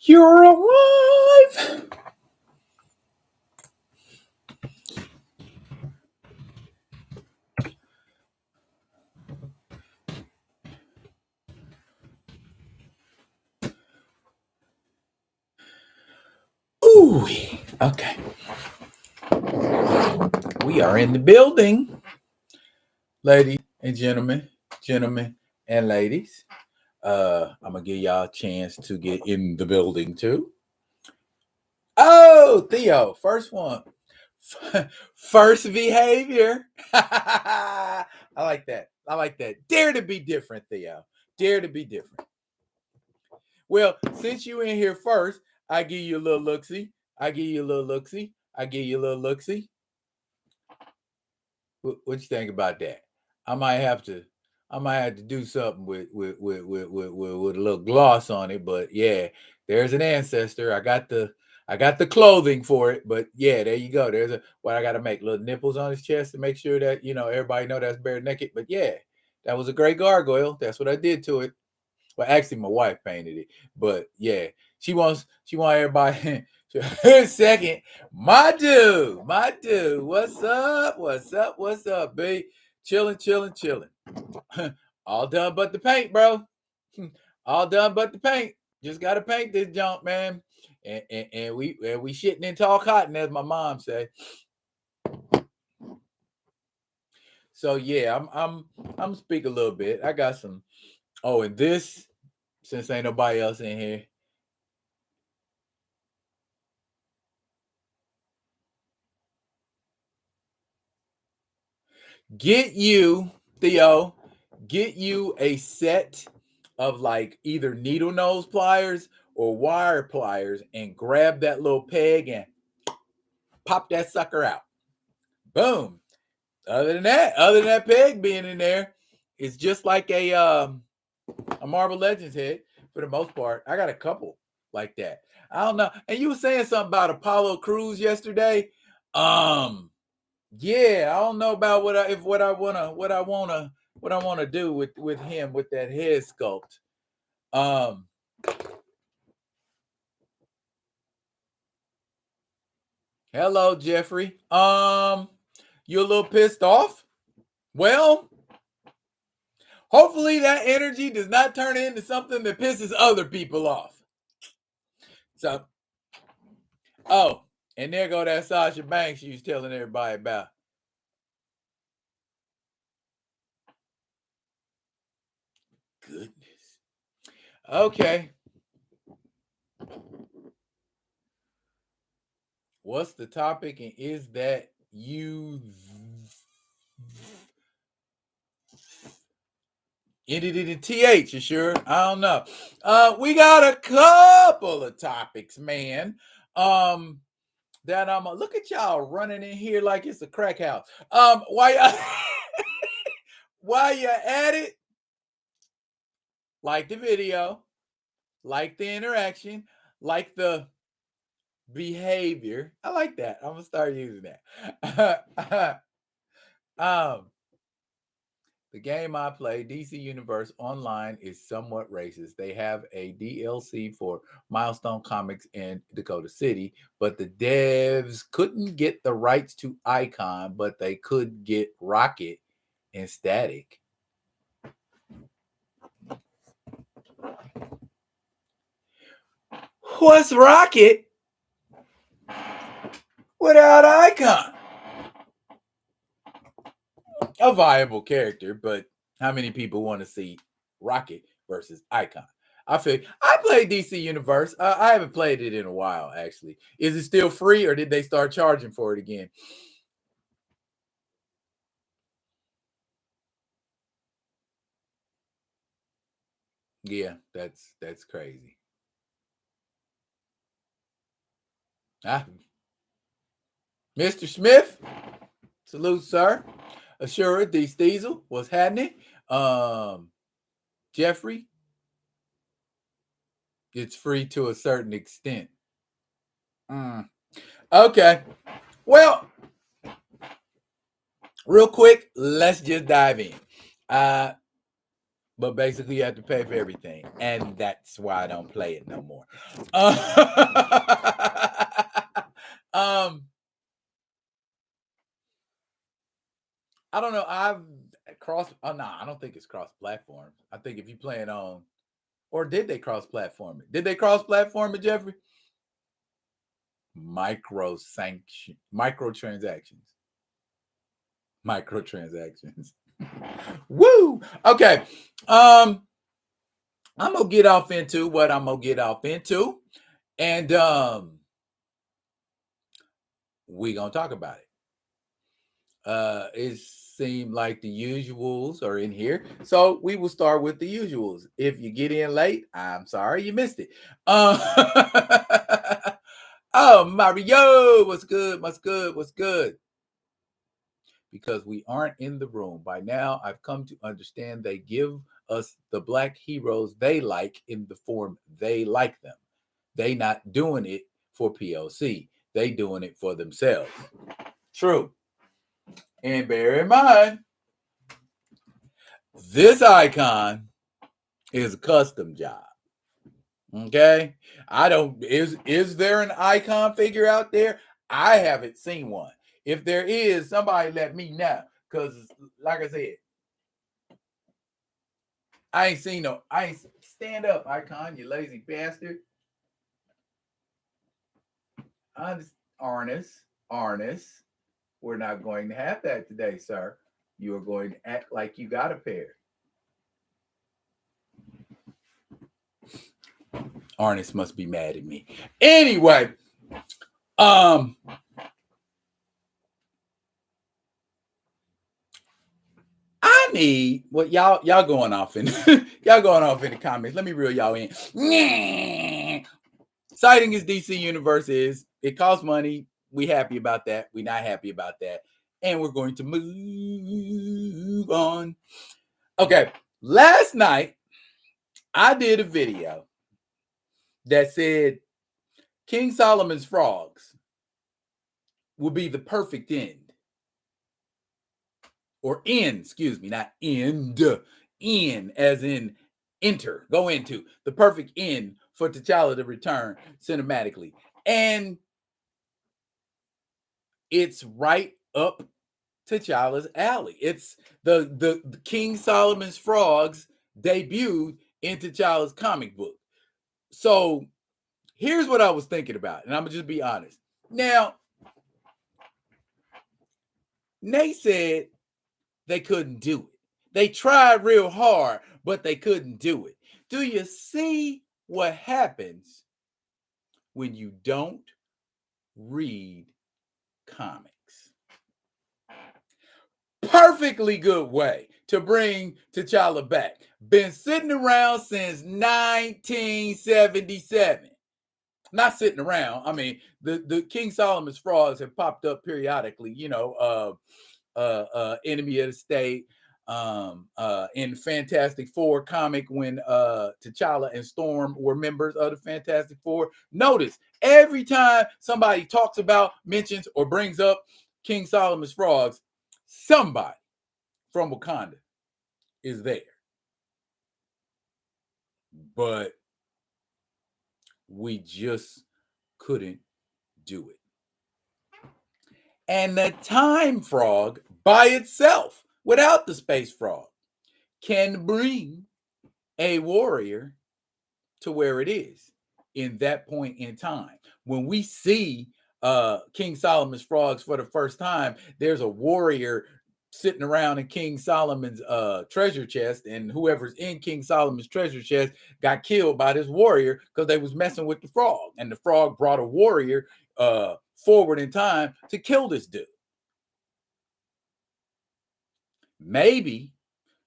You're alive. Ooh, okay. We are in the building, ladies and gentlemen and ladies. I'm gonna give y'all a chance to get in the building too. Oh, Theo, first one. First behavior. I like that. I like that. Dare to be different, Theo. Dare to be different. Well, since you in here first, I give you a little look-see. I give you a little look-see. I give you a little look-see. What you think about that? I might have to do something with a little gloss on it, but yeah, there's an ancestor. I got the clothing for it, but yeah, there you go. There's what I got to make little nipples on his chest to make sure that everybody know that's bare naked. But yeah, that was a great gargoyle. That's what I did to it. Well, actually, my wife painted it, but yeah, she wants everybody. Second, my dude, what's up, babe? Chilling. All done but the paint, bro. All done but the paint. Just gotta paint this junk, man. And we shitting in tall cotton, as my mom said. So yeah, I'm speak a little bit. I got some. Oh, and this, since ain't nobody else in here. Get you, Theo, get you a set of like either needle nose pliers or wire pliers and grab that little peg and pop that sucker out. Boom. Other than that peg being in there, it's just like a Marvel Legends head for the most part. I got a couple like that. I don't know. And you were saying something about Apollo Crews yesterday. Yeah, I don't know about what I wanna do with him with that head sculpt. Hello, Jeffrey. You a little pissed off? Well, hopefully that energy does not turn into something that pisses other people off. So, oh, and there go that Sasha Banks she was telling everybody about. Goodness. Okay. What's the topic, and is that you ended it in TH, you sure? I don't know. We got a couple of topics, man. That I'm look at y'all running in here like it's a crack house. While you're at it, like the video, like the interaction, like the behavior. I like that. I'm gonna start using that. The game I play, DC Universe Online, is somewhat racist. They have a DLC for Milestone Comics in Dakota City, but the devs couldn't get the rights to Icon, but they could get Rocket and Static. What's Rocket without Icon? A viable character, but how many people want to see Rocket versus Icon? I played DC Universe. I haven't played it in a while, actually. Is it still free, or did they start charging for it again? Yeah, that's crazy. Mr. Smith, salute, sir. Assura D. Steezel, what's happening? Jeffrey, it's free to a certain extent. Okay. Well, real quick, let's just dive in. But basically, you have to pay for everything, and that's why I don't play it no more. I don't know. I've crossed. Oh no, I don't think it's cross platform. I think if you play it on, or did they cross platform it? Did they cross platform it, Jeffrey? Microtransactions. Woo. Okay. I'm gonna get off into what I'm gonna get off into, and we gonna talk about it. It seemed like the usuals are in here, so we will start with the usuals. If you get in late, I'm sorry you missed it. Oh, Mario, what's good? What's good? What's good? Because we aren't in the room. By now, I've come to understand they give us the black heroes they like in the form they like them. They not doing it for POC. They doing it for themselves. True. And bear in mind, this icon is a custom job. Okay. I don't, is there an icon figure out there? I haven't seen one. If there is, somebody let me know. Because, like I said, I ain't seen no, I ain't stand up, icon, you lazy bastard. Arnis, we're not going to have that today, sir. You are going to act like you got a pair. Arnis must be mad at me. Anyway, I need what y'all going off in y'all going off in the comments. Let me reel y'all in. Citing his DC universe is it costs money. We happy about that. We not happy about that. And we're going to move on. Okay. Last night, I did a video that said King Solomon's Frogs will be the perfect end. Or end, excuse me, not end. In as in enter, go into. The perfect end for T'Challa to return cinematically. And it's right up T'Challa's alley. It's the King Solomon's Frogs debuted in T'Challa's comic book. So here's what I was thinking about, and I'm gonna just be honest. Now, Nate said they couldn't do it. They tried real hard, but they couldn't do it. Do you see what happens when you don't read comics? Perfectly good way to bring T'Challa back. Been sitting around since 1977. Not sitting around. I mean, the King Solomon's Frogs have popped up periodically, Enemy of the State, in Fantastic Four comic when T'Challa and Storm were members of the Fantastic Four. Notice every time somebody talks about, mentions, or brings up King Solomon's Frogs, somebody from Wakanda is there. But we just couldn't do it. And the Time Frog by itself, without the Space Frog, can bring a warrior to where it is in that point in time. When we see King Solomon's Frogs for the first time, there's a warrior sitting around in King Solomon's treasure chest, and whoever's in King Solomon's treasure chest got killed by this warrior because they was messing with the frog, and the frog brought a warrior forward in time to kill this dude. Maybe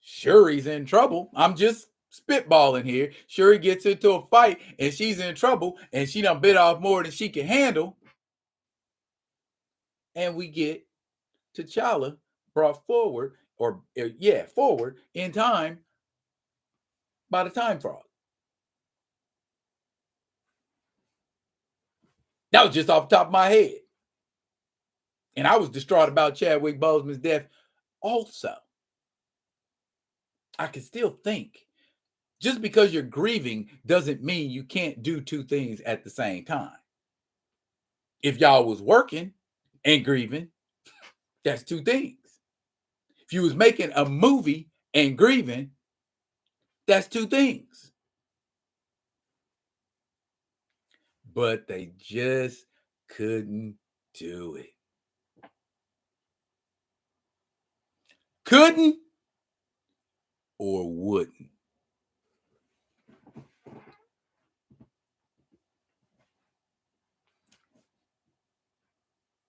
Shuri's in trouble. I'm just spitballing here. Shuri gets into a fight and she's in trouble and she done bit off more than she can handle. And we get T'Challa brought forward, forward in time by the Time Frog. That was just off the top of my head. And I was distraught about Chadwick Boseman's death also. I can still think. Just because you're grieving doesn't mean you can't do two things at the same time. If y'all was working and grieving, that's two things. If you was making a movie and grieving, that's two things. But they just couldn't do it. Couldn't or wouldn't.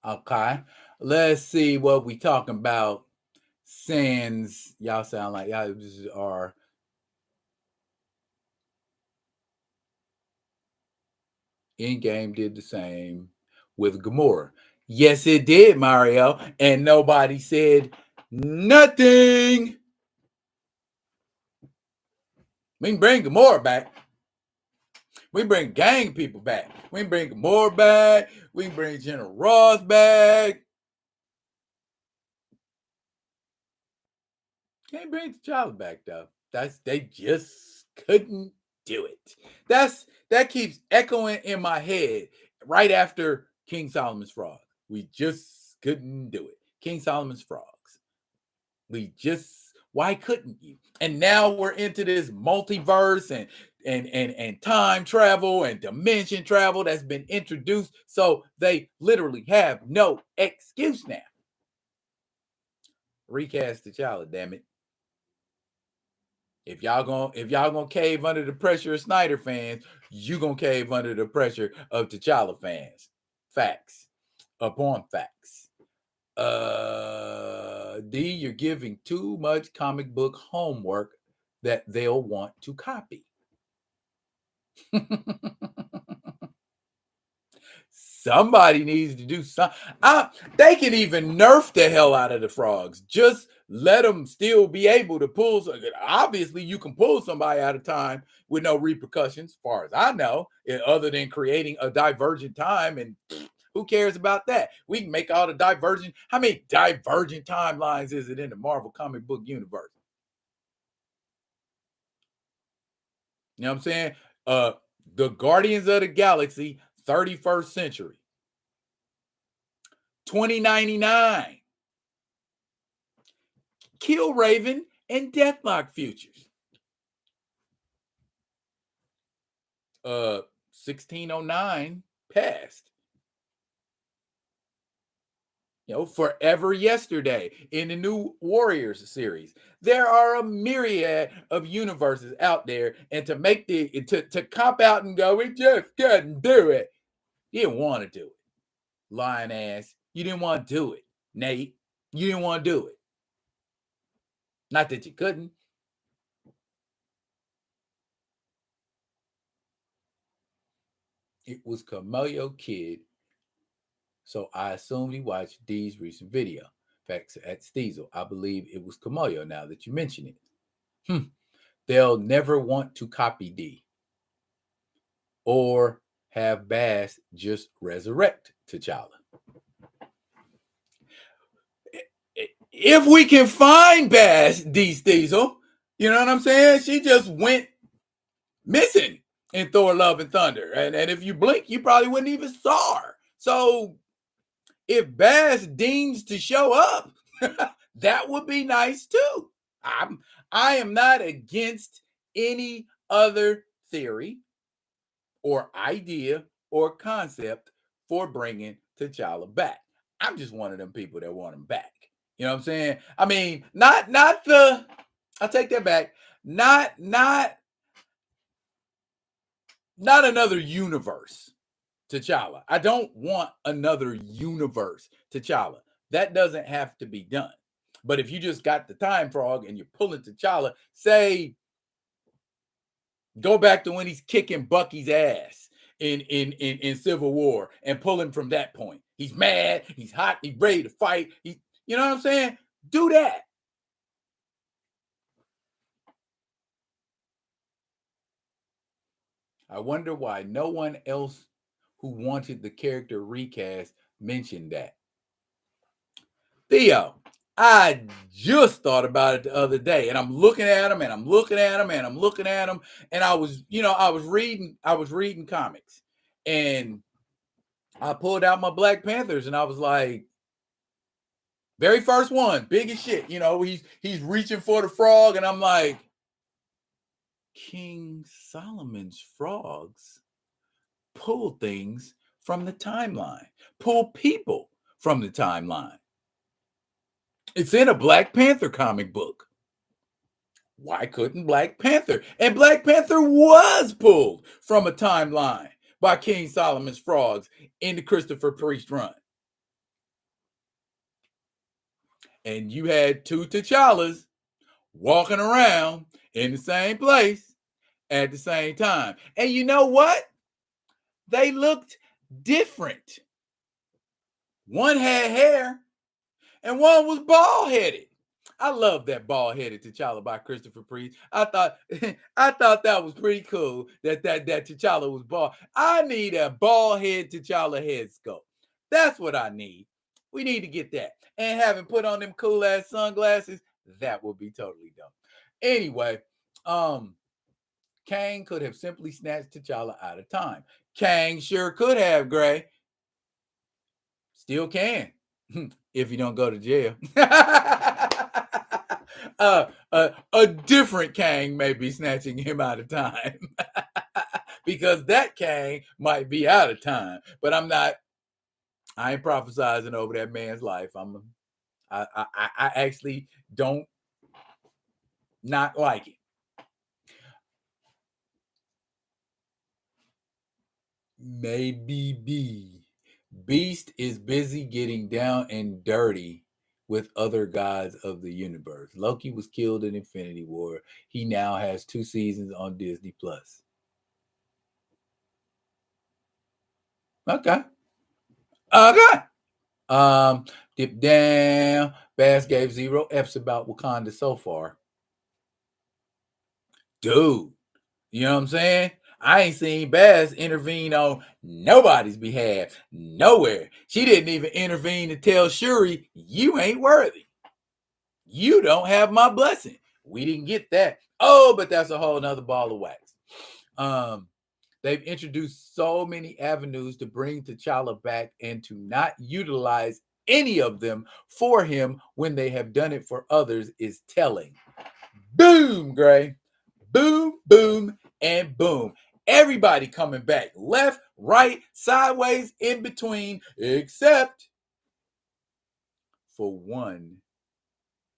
Okay, let's see what we talking about. Since y'all sound like y'all are in game did the same with Gamora. Yes, it did, Mario, and nobody said nothing. We can bring Gamora back. We can bring gang people back. We can bring Gamora back. We can bring General Ross back. Can't bring T'Challa back though. They just couldn't do it. That keeps echoing in my head right after King Solomon's Frog. We just couldn't do it. King Solomon's Frogs. Why couldn't you? And now we're into this multiverse and time travel and dimension travel that's been introduced. So they literally have no excuse now. Recast T'Challa, damn it. If y'all gonna cave under the pressure of Snyder fans, you gonna cave under the pressure of T'Challa fans. Facts upon facts. D, you're giving too much comic book homework that they'll want to copy. Somebody needs to do something. They can even nerf the hell out of the frogs. Just let them still be able to pull. Obviously, you can pull somebody out of time with no repercussions, as far as I know, other than creating a divergent time. And who cares about that? We can make all the divergent. How many divergent timelines is it in the Marvel comic book universe? You know what I'm saying? The Guardians of the Galaxy, 31st century. 2099. Kill Raven and Deathlock futures. 1609 past. Forever Yesterday in the new Warriors series. There are a myriad of universes out there, and to make to cop out and go, we just couldn't do it. You didn't want to do it, lying ass. You didn't want to do it, Nate. You didn't want to do it. Not that you couldn't. It was Camellia Kid, so I assumed he watched D's recent video. Facts at Steezel. I believe it was Camellia now that you mention it. They'll never want to copy D or have Bass just resurrect T'Challa. If we can find Bass, D Steezel, you know what I'm saying? She just went missing in Thor Love and Thunder. And if you blink, you probably wouldn't even saw her. So if Bass deems to show up, that would be nice too. I am not against any other theory or idea or concept for bringing T'Challa back. I'm just one of them people that want him back. You know what I'm saying? I mean, not the. I'll take that back. Not another universe T'Challa. I don't want another universe T'Challa. That doesn't have to be done. But if you just got the time frog and you're pulling T'Challa, say, go back to when he's kicking Bucky's ass in Civil War and pull him from that point. He's mad, he's hot, he's ready to fight. You know what I'm saying? Do that. I wonder why no one else who wanted the character recast mentioned that. Theo, I just thought about it the other day, and I'm looking at them, and I'm looking at them, and I'm looking at them, and I was reading comics, and I pulled out my Black Panthers, and I was like, very first one, big as shit. He's reaching for the frog, and I'm like, King Solomon's frogs pull things from the timeline, pull people from the timeline. It's in a Black Panther comic book. Why couldn't Black Panther? And Black Panther was pulled from a timeline by King Solomon's frogs in the Christopher Priest run. And you had two T'Challas walking around in the same place at the same time. And you know what? They looked different. One had hair and one was bald-headed. I love that bald-headed T'Challa by Christopher Priest. I thought that was pretty cool that T'Challa was bald. I need a bald-head T'Challa head sculpt. That's what I need. We need to get that. And having put on them cool-ass sunglasses, that would be totally dope. Anyway, Kang could have simply snatched T'Challa out of time. Kang sure could have, Gray. Still can, if you don't go to jail. A different Kang may be snatching him out of time. Because that Kang might be out of time. But I ain't prophesizing over that man's life. I actually don't not like it. Maybe Beast is busy getting down and dirty with other gods of the universe. Loki was killed in Infinity War. He now has 2 seasons on Disney Plus. Okay. Dip down. Bass gave 0 F's about Wakanda so far. Dude, you know what I'm saying? I ain't seen Bass intervene on nobody's behalf. Nowhere. She didn't even intervene to tell Shuri, you ain't worthy. You don't have my blessing. We didn't get that. Oh, but that's a whole nother ball of wax. They've introduced so many avenues to bring T'Challa back and to not utilize any of them for him when they have done it for others is telling. Boom, Gray. Boom, boom, and boom. Everybody coming back. Left, right, sideways, in between, except for one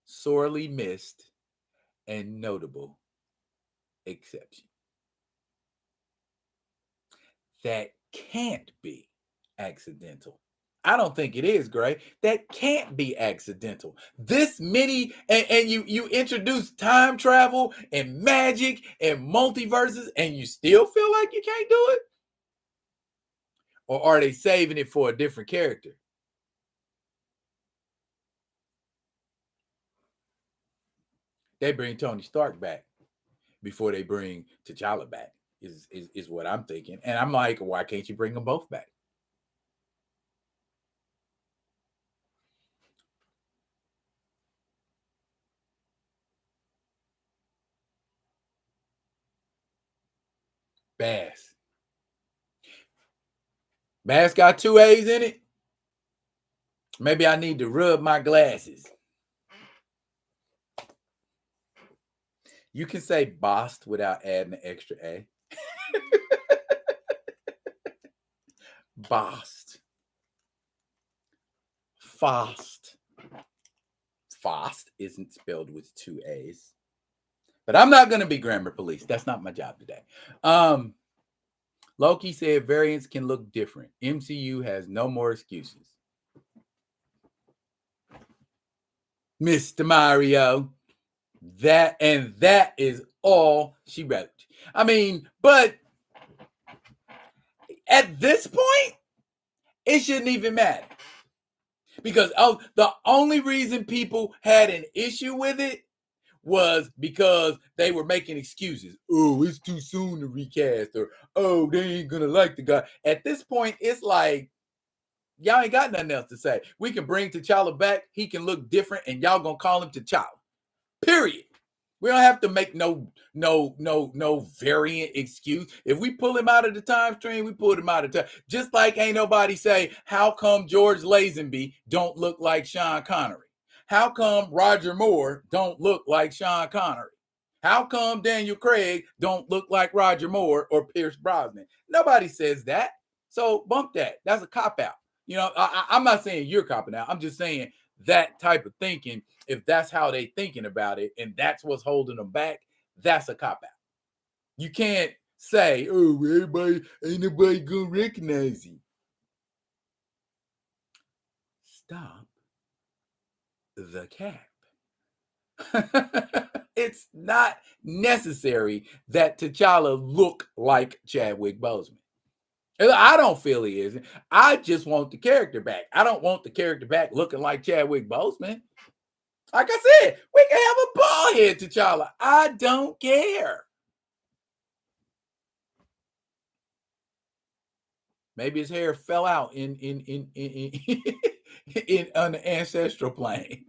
sorely missed and notable exception. That can't be accidental. I don't think it is, Gray. That can't be accidental. This many, and you introduce time travel and magic and multiverses, and you still feel like you can't do it? Or are they saving it for a different character? They bring Tony Stark back before they bring T'Challa back, is what I'm thinking. And I'm like, why can't you bring them both back? Bass. Bass got 2 A's in it. Maybe I need to rub my glasses. You can say Bost without adding an extra A. Bost. Fost. Fost isn't spelled with 2 A's. But I'm not going to be grammar police. That's not my job today. Loki said variants can look different. MCU has no more excuses. Mr. Mario. That is all she wrote. I mean, but at this point, it shouldn't even matter. Because the only reason people had an issue with it was because they were making excuses. Oh, it's too soon to recast, or oh, they ain't gonna like the guy. At this point, it's like, Y'all ain't got nothing else to say. We can bring T'Challa back. He can look different, and y'all gonna call him T'Challa. Period. We don't have to make no variant excuse. If we pull him out of the time stream, we pull him out of time. Just like ain't nobody say, how come George Lazenby don't look like Sean Connery? How come Roger Moore don't look like Sean Connery? How come Daniel Craig don't look like Roger Moore or Pierce Brosnan? Nobody says that. So bump that. That's a cop-out. You know, I'm not saying you're copping out. I'm just saying that type of thinking, if that's how they thinking about it and that's what's holding them back, that's a cop-out. You can't say, oh, everybody, ain't nobody gonna recognize you. Stop the cap. It's not necessary that T'Challa look like Chadwick Boseman. I don't feel he is. I just want the character back. I don't want the character back looking like Chadwick Boseman. Like I said, we can have a bald head T'Challa. I don't care. Maybe his hair fell out in on the ancestral plane.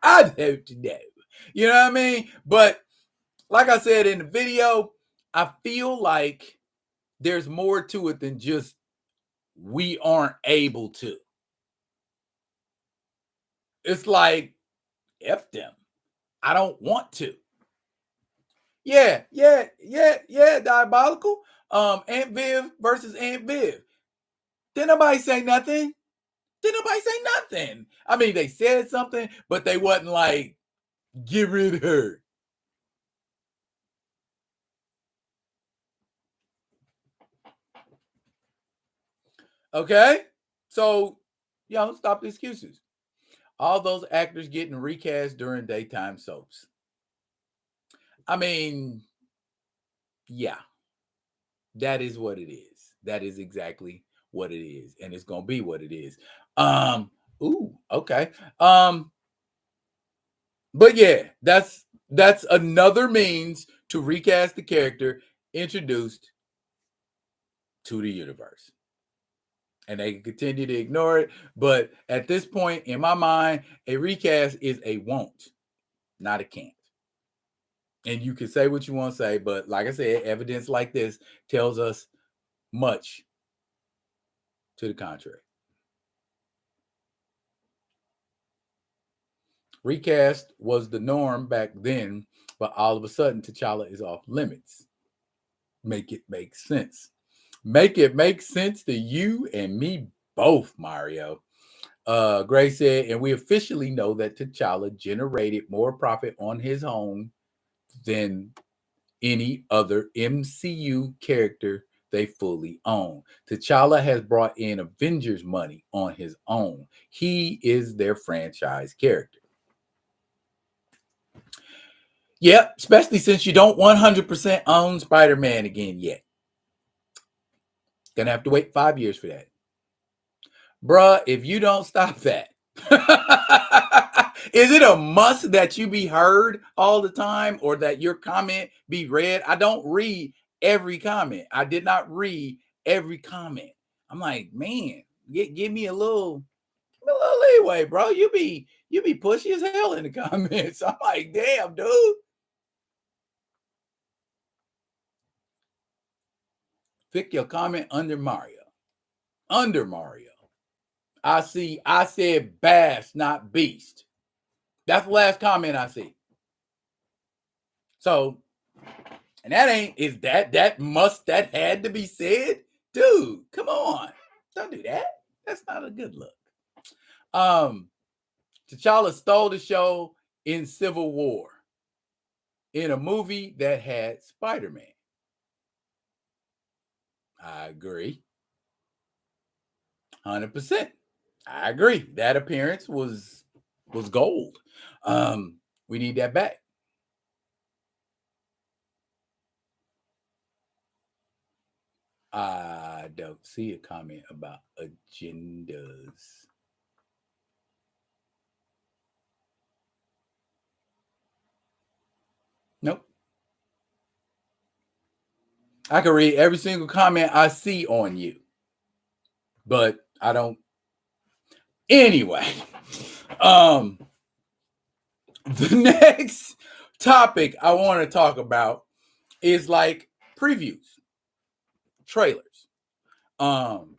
I'd have to know. You know what I mean? But like I said in the video, I feel like there's more to it than just we aren't able to. It's like, F them. I don't want to. Yeah, Diabolical. Aunt Viv versus Aunt Viv. Didn't nobody say nothing. I mean, they said something, but they wasn't like, get rid of her. Okay? So, stop the excuses. All those actors getting recast during daytime soaps. I mean, yeah, that is what it is. That is exactly what it is. And it's going to be what it is. Okay. But yeah, that's another means to recast the character introduced to the universe. And they can continue to ignore it. But at this point, in my mind, a recast is a won't, not a can't. And you can say what you want to say, but like I said, evidence like this tells us much to the contrary. Recast was the norm back then, but all of a sudden, T'Challa is off limits. Make it make sense. Make it make sense to you and me both, Mario. Gray said, and we officially know that T'Challa generated more profit on his own than any other MCU character they fully own. T'Challa has brought in Avengers money on his own. He is their franchise character. Yep, especially since you don't 100% own Spider-Man again yet. Gonna have to wait 5 years for that. Bruh, if you don't stop that, is it a must that you be heard all the time or that your comment be read? I don't read every comment. I did not read every comment. I'm like, man, give me a little leeway, bro. You be pushy as hell in the comments. I'm like, damn, dude. Pick your comment under Mario. Under Mario. I said bass, not beast. That's the last comment I see. So, and that had to be said? Dude, come on. Don't do that. That's not a good look. T'Challa stole the show in Civil War in a movie that had Spider-Man. I agree. 100%. I agree. That appearance was gold. We need that back. I don't see a comment about agendas. Nope. I can read every single comment I see on you. But I don't. Anyway, um, the next topic I want to talk about is like previews, trailers. Um,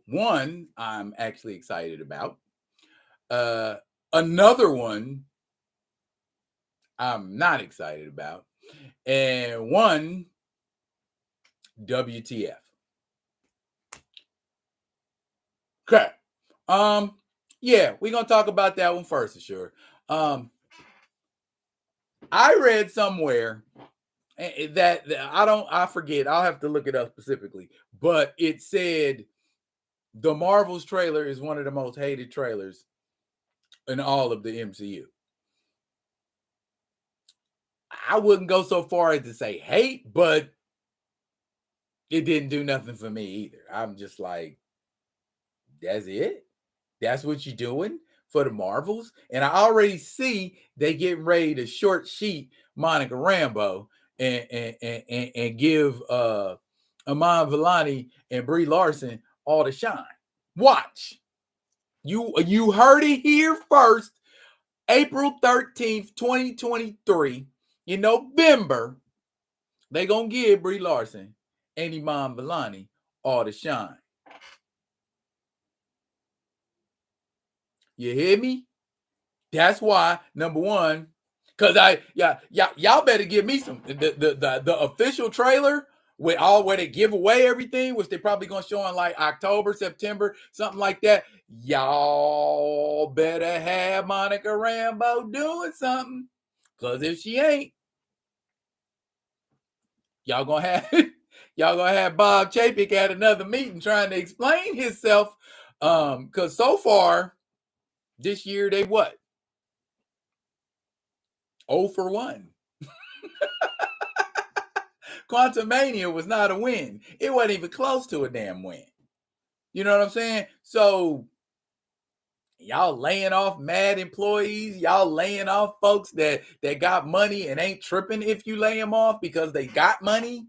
one I'm actually excited about. Uh, Another one I'm not excited about, and one WTF. Okay. Yeah, we're gonna talk about that one first for sure. I read somewhere that I forget, I'll have to look it up specifically, but it said the Marvels trailer is one of the most hated trailers in all of the MCU. I wouldn't go so far as to say hate, but it didn't do nothing for me either. I'm just like, that's it? That's what you're doing for the Marvels? And I already see they getting ready to short sheet Monica Rambeau and give Iman Vellani and Brie Larson all the shine. Watch. You heard it here first. April 13th, 2023. In November, they gonna give Brie Larson and Iman Vellani all the shine. You hear me? That's why, number one, because y'all better give me some the official trailer with all where they give away everything, which they probably gonna show in like October, September, something like that. Y'all better have Monica Rambeau doing something. Cause if she ain't, y'all gonna have Bob Chapek at another meeting trying to explain himself. Because so far this year they what? 0 for 1. Quantumania was not a win. It wasn't even close to a damn win. You know what I'm saying? So y'all laying off mad employees, y'all laying off folks that got money and ain't tripping if you lay them off because they got money.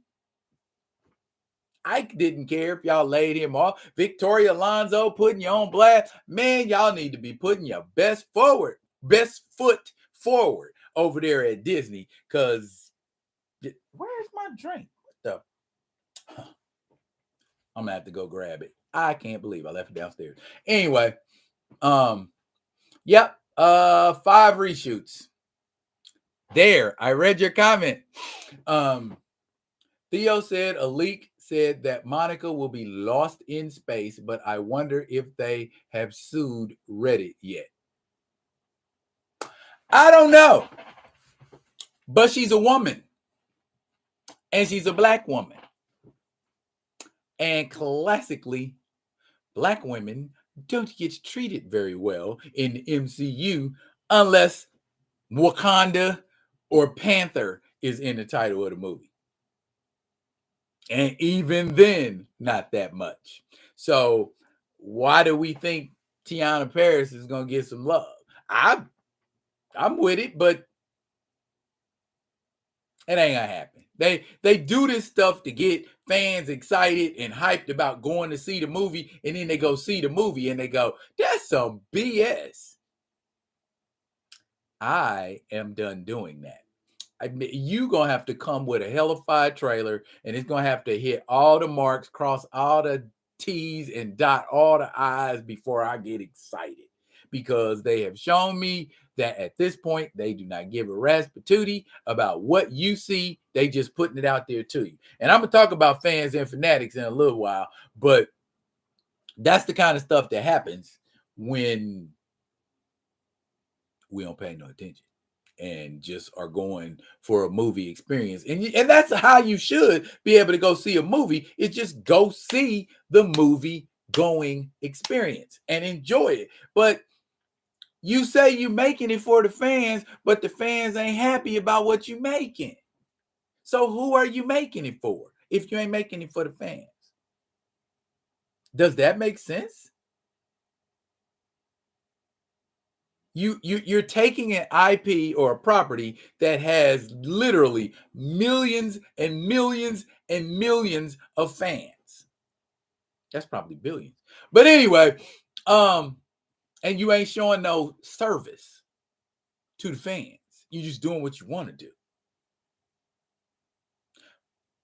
Ike didn't care if y'all laid him off. Victoria Alonso putting you on blast. Man, y'all need to be putting your best foot forward over there at Disney. Because where's my drink? What the? I'm gonna have to go grab it. I can't believe I left it downstairs. Anyway, yep. 5 reshoots. There, I read your comment. Theo said a leak said that Monica will be lost in space, but I wonder if they have sued Reddit yet. I don't know. But she's a woman. And she's a black woman. And classically, black women don't get treated very well in the MCU unless Wakanda or Panther is in the title of the movie. And even then, not that much. So why do we think Tiana Paris is going to get some love? I'm with it, but it ain't going to happen. They do this stuff to get fans excited and hyped about going to see the movie, and then they go see the movie and they go, that's some BS. I am done doing that. You gonna have to come with a hellified trailer, and it's gonna have to hit all the marks, cross all the T's, and dot all the I's before I get excited. Because they have shown me that at this point they do not give a rat's patootie about what you see. They just putting it out there to you. And I'm gonna talk about fans and fanatics in a little while, but that's the kind of stuff that happens when we don't pay no attention and just are going for a movie experience. And that's how you should be able to go see a movie, is just go see the movie going experience and enjoy it. But you say you're making it for the fans, but the fans ain't happy about what you're making. So who are you making it for if you ain't making it for the fans? Does that make sense? You're taking an IP or a property that has literally millions and millions and millions of fans, That's probably billions. But anyway, and you ain't showing no service to the fans. You just doing what you want to do.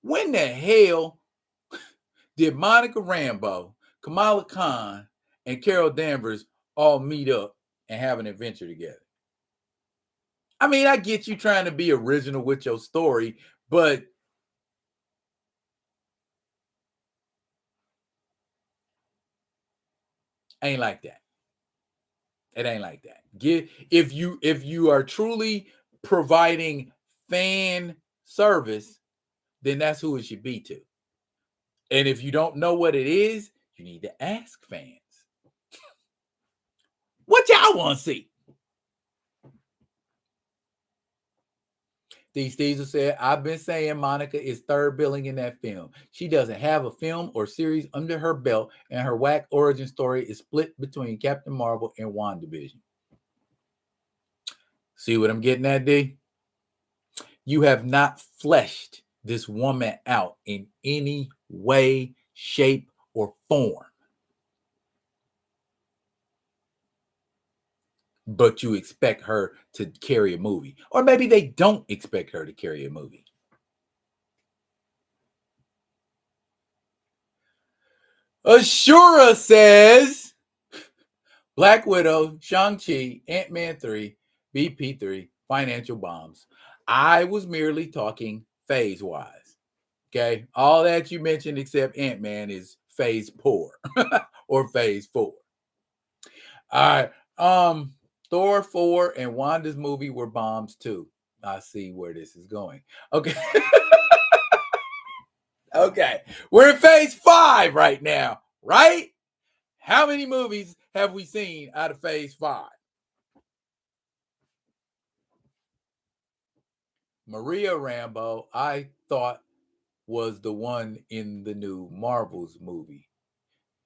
When the hell did Monica Rambeau, Kamala Khan, and Carol Danvers all meet up and have an adventure together? I mean, I get you trying to be original with your story, but ain't like that. It ain't like that. If you are truly providing fan service, then that's who it should be to. And if you don't know what it is, you need to ask fans. What y'all want to see? These Diesel said, I've been saying Monica is third billing in that film. She doesn't have a film or series under her belt, and her whack origin story is split between Captain Marvel and WandaVision. See what I'm getting at, D? You have not fleshed this woman out in any way, shape, or form. But you expect her to carry a movie. Or maybe they don't expect her to carry a movie. Ashura says Black Widow, Shang-Chi, Ant-Man 3, BP3, financial bombs. I was merely talking phase-wise. Okay? All that you mentioned except Ant-Man is phase 4 or phase 4. All right. Thor 4 and Wanda's movie were bombs too. I see where this is going. Okay. Okay. We're in phase 5 right now, right? How many movies have we seen out of phase 5? Maria Rambeau, I thought was the one in the new Marvels movie.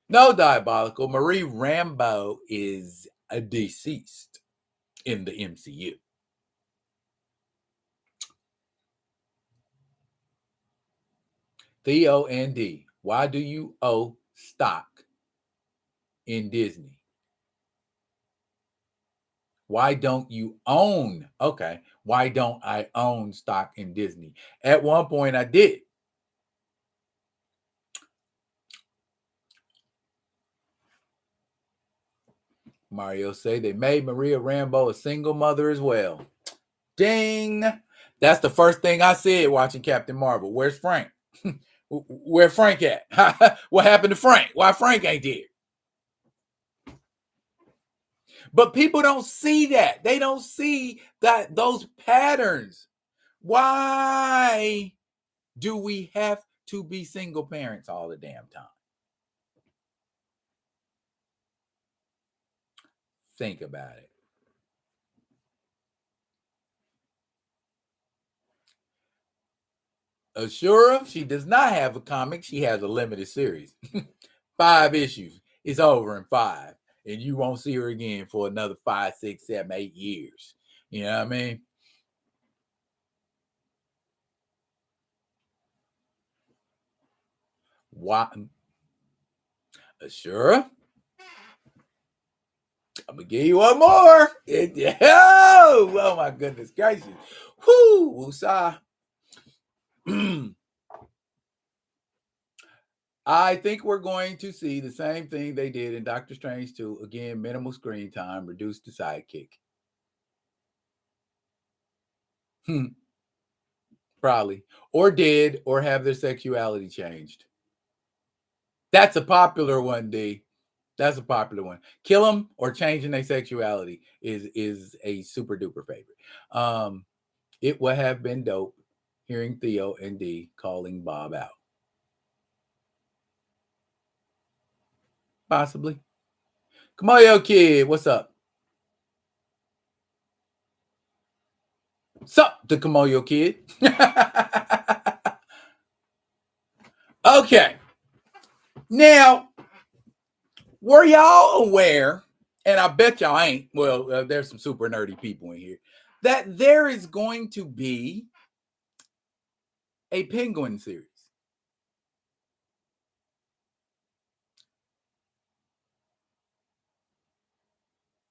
No, Diabolical. Marie Rambeau is a deceased in the MCU. Theo and D, why do you owe stock in Disney? Why don't you own? Okay. Why don't I own stock in Disney? At one point I did. Mario say they made Maria Rambeau a single mother as well. Ding. That's the first thing I said watching Captain Marvel. Where's Frank? Where Frank at? What happened to Frank? Why Frank ain't dead? But people don't see that. They don't see that those patterns. Why do we have to be single parents all the damn time? Think about it. Ashura, she does not have a comic. She has a limited series. 5 issues. It's over in 5. And you won't see her again for another 5, 6, 7, 8 years. You know what I mean? Why? Ashura? I'm gonna give you one more. Oh my goodness gracious. Whoo, woosah. I think we're going to see the same thing they did in Doctor Strange 2. Again, minimal screen time, reduce the sidekick. Probably. Or dead, or have their sexuality changed. That's a popular one, D. That's a popular one. Kill them or changing their sexuality is a super duper favorite. It would have been dope hearing Theo and D calling Bob out. Possibly. Kamoyo Kid, what's up? Sup, the Kamoyo Kid. Okay. Now, were y'all aware, and I bet y'all ain't, well, there's some super nerdy people in here, that there is going to be a Penguin series?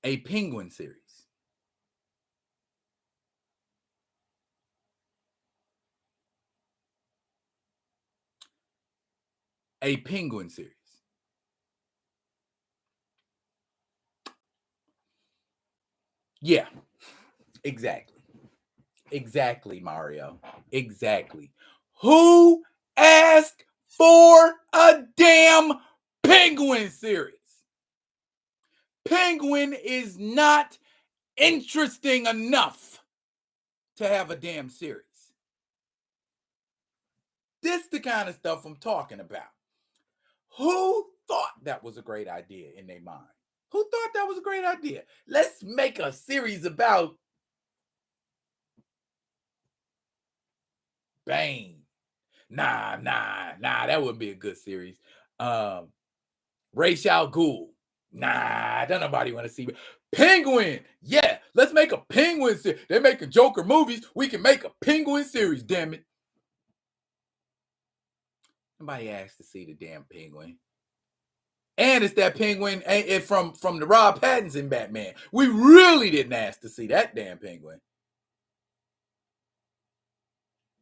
A Penguin series. A Penguin series. Yeah, exactly. Exactly, Mario. Exactly. Who asked for a damn Penguin series? Penguin is not interesting enough to have a damn series. This the kind of stuff I'm talking about. Who thought that was a great idea in their mind? Who thought that was a great idea? Let's make a series about Bane. Nah, that wouldn't be a good series. Ra's al Ghul. Nah, don't nobody want to see Penguin. Yeah, let's make a Penguin series. They're making Joker movies. We can make a Penguin series, damn it. Nobody asked to see the damn Penguin. And it's that Penguin from the Rob Pattinson Batman. We really didn't ask to see that damn Penguin.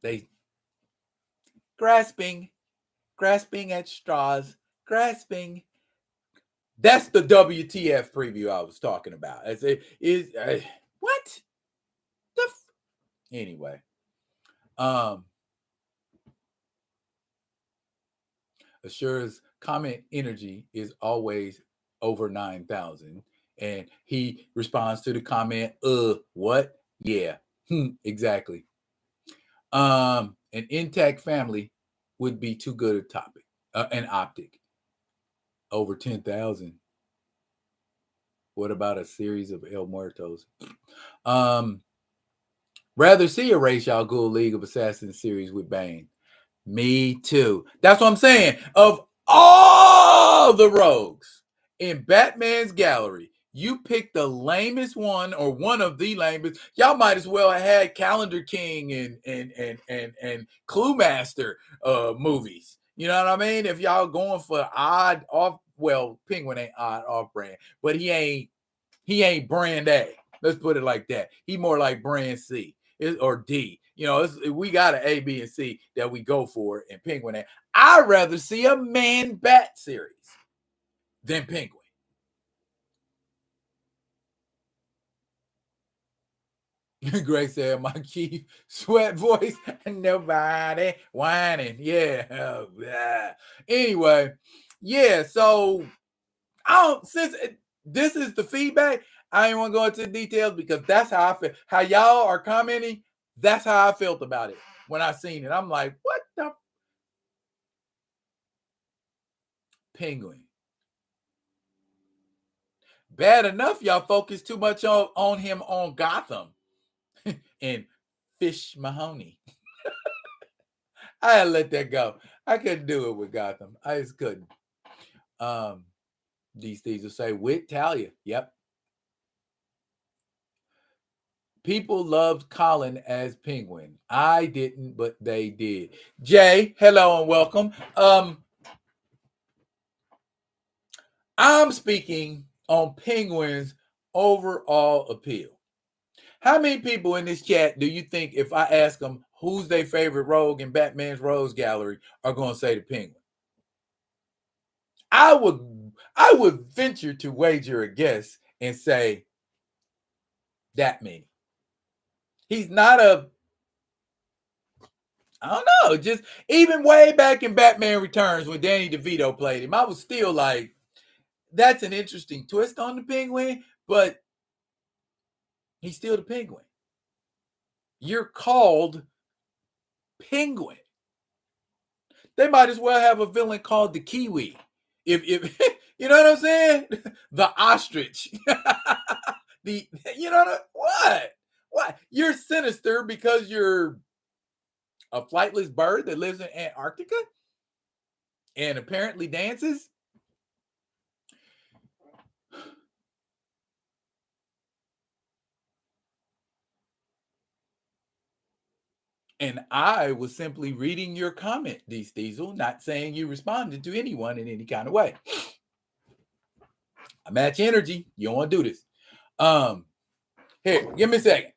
They grasping at straws, grasping. That's the WTF preview I was talking about. What? Anyway, Assura's comment energy is always over 9,000, and he responds to the comment, what? Yeah, exactly. An intact family would be too good a topic, an optic. Over 10,000. What about a series of El Muertos? Rather see a Ra's al Ghul League of Assassins series with Bane. Me too. That's what I'm saying. Of all the rogues in Batman's gallery, you picked the lamest one or one of the lamest. Y'all might as well have had Calendar King and Clue Master movies. You know what I mean? If y'all going for odd off, well, Penguin ain't odd off brand, but he ain't brand A. Let's put it like that. He more like brand C or D. You know, we got an A, B, and C that we go for in Penguin. I'd rather see a Man Bat series than Penguin. Greg said, my Keith Sweat voice, nobody whining. Yeah. Anyway, yeah, so this is the feedback, I ain't want to go into the details because that's how I feel. How y'all are commenting, that's how I felt about it when I seen it. I'm like, what the Penguin? Bad enough y'all focus too much on him on Gotham and Fish Mahoney. I had to let that go. I couldn't do it with Gotham. I just couldn't. These things will say with Talia. Yep. People loved Colin as Penguin. I didn't, but they did. Jay, hello and welcome. I'm speaking on Penguin's overall appeal. How many people in this chat do you think, if I ask them who's their favorite rogue in Batman's Rogues Gallery, are going to say the Penguin? I would venture to wager a guess and say that many. He's not I don't know, just even way back in Batman Returns when Danny DeVito played him, I was still like, that's an interesting twist on the Penguin, but he's still the Penguin. You're called Penguin. They might as well have a villain called the Kiwi. If you know what I'm saying? The ostrich. You know what? What? You're sinister because you're a flightless bird that lives in Antarctica and apparently dances. And I was simply reading your comment, D. Diesel, not saying you responded to anyone in any kind of way. I match energy. You don't want to do this. Here, give me a second.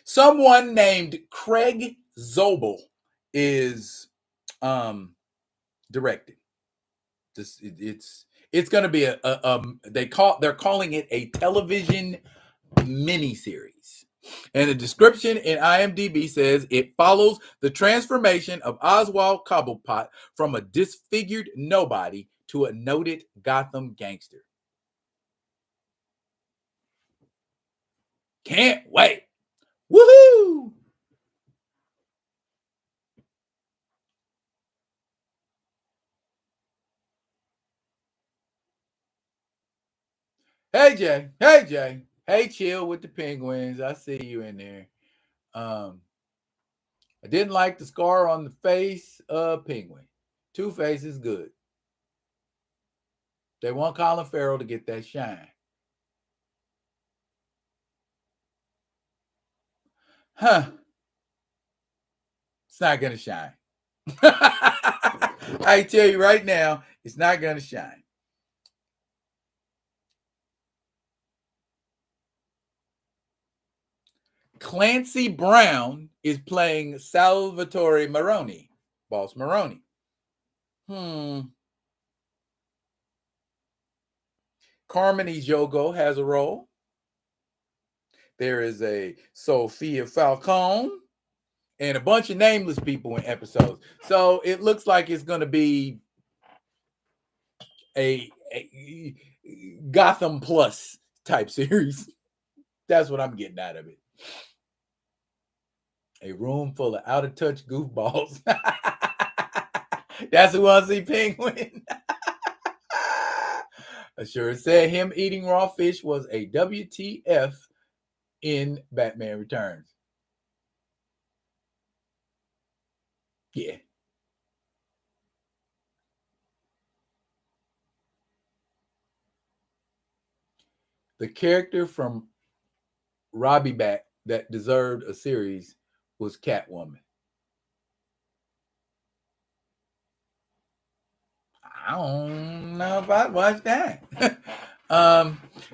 Someone named Craig Zobel is directed. It's going to be they're calling it a television miniseries. And the description in IMDb says it follows the transformation of Oswald Cobblepot from a disfigured nobody to a noted Gotham gangster. Can't wait. Woohoo! Hey, Jay. Hey, Jay. Hey, chill with the Penguins. I see you in there. I didn't like the scar on the face of Penguin. Two-Face is good. They want Colin Farrell to get that shine. Huh. It's not going to shine. I tell you right now, it's not going to shine. Clancy Brown is playing Salvatore Maroni, Boss Maroni. Carmen Ejogo has a role. There is a Sophia Falcone and a bunch of nameless people in episodes. So it looks like it's going to be a Gotham Plus type series. That's what I'm getting out of it. A room full of out of touch goofballs. That's who wants to see Penguin. I sure said him eating raw fish was a WTF in Batman Returns. Yeah. The character from Robbie Bat that deserved a series was Catwoman. I don't know if I'd watch that.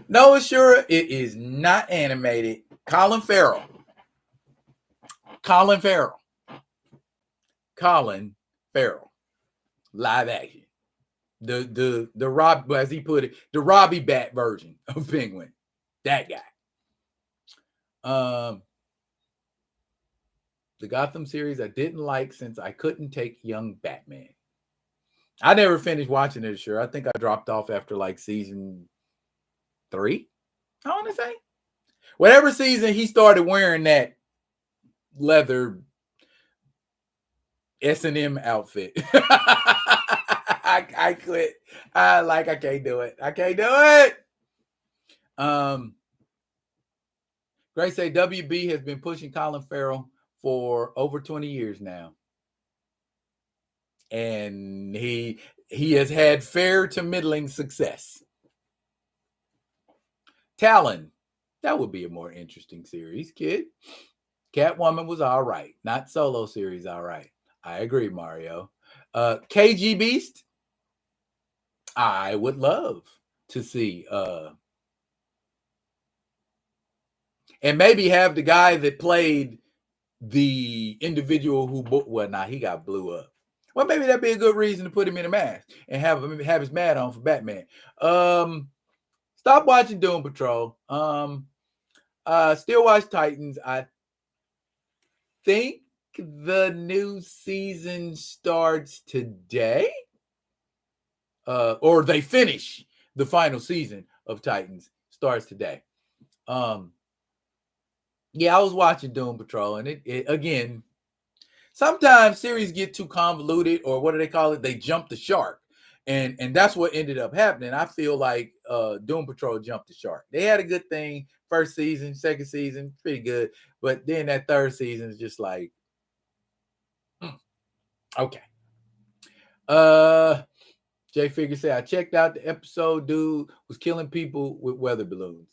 No, sure, it is not animated. Colin Farrell. Live action. The Rob, as he put it, the Robbie Bat version of Penguin. That guy. The Gotham series I didn't like since I couldn't take young Batman. I never finished watching it, sure. I think I dropped off after like season 3, I want to say. Whatever season he started wearing that leather S&M outfit. I quit. I can't do it. Grace say WB has been pushing Colin Farrell for over 20 years now. And he has had fair to middling success. Talon, that would be a more interesting series, kid. Catwoman was all right. Not solo series, all right. I agree, Mario. KG Beast, I would love to see. And maybe have the guy that played the individual who, he got blew up. Well, maybe that'd be a good reason to put him in a mask and have his mat on for Batman. Stop watching Doom Patrol. Still watch Titans. I think the new season starts today. Or they finish the final season of Titans starts today. Yeah, I was watching Doom Patrol, and it again, sometimes series get too convoluted, or what do they call it? They jump the shark. And that's what ended up happening. I feel like Doom Patrol jumped the shark. They had a good thing first season, second season, pretty good. But then that third season is just like, okay. Jay Figure said, I checked out the episode. Dude was killing people with weather balloons.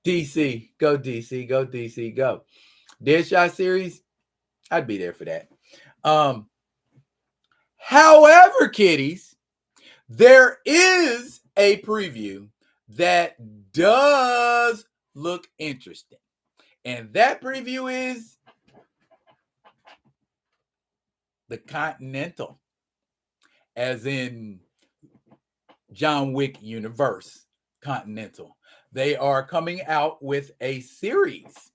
DC, go DC, go DC, go. Deadshot series, I'd be there for that. However, kiddies, there is a preview that does look interesting. And that preview is the Continental, as in John Wick universe Continental. They are coming out with a series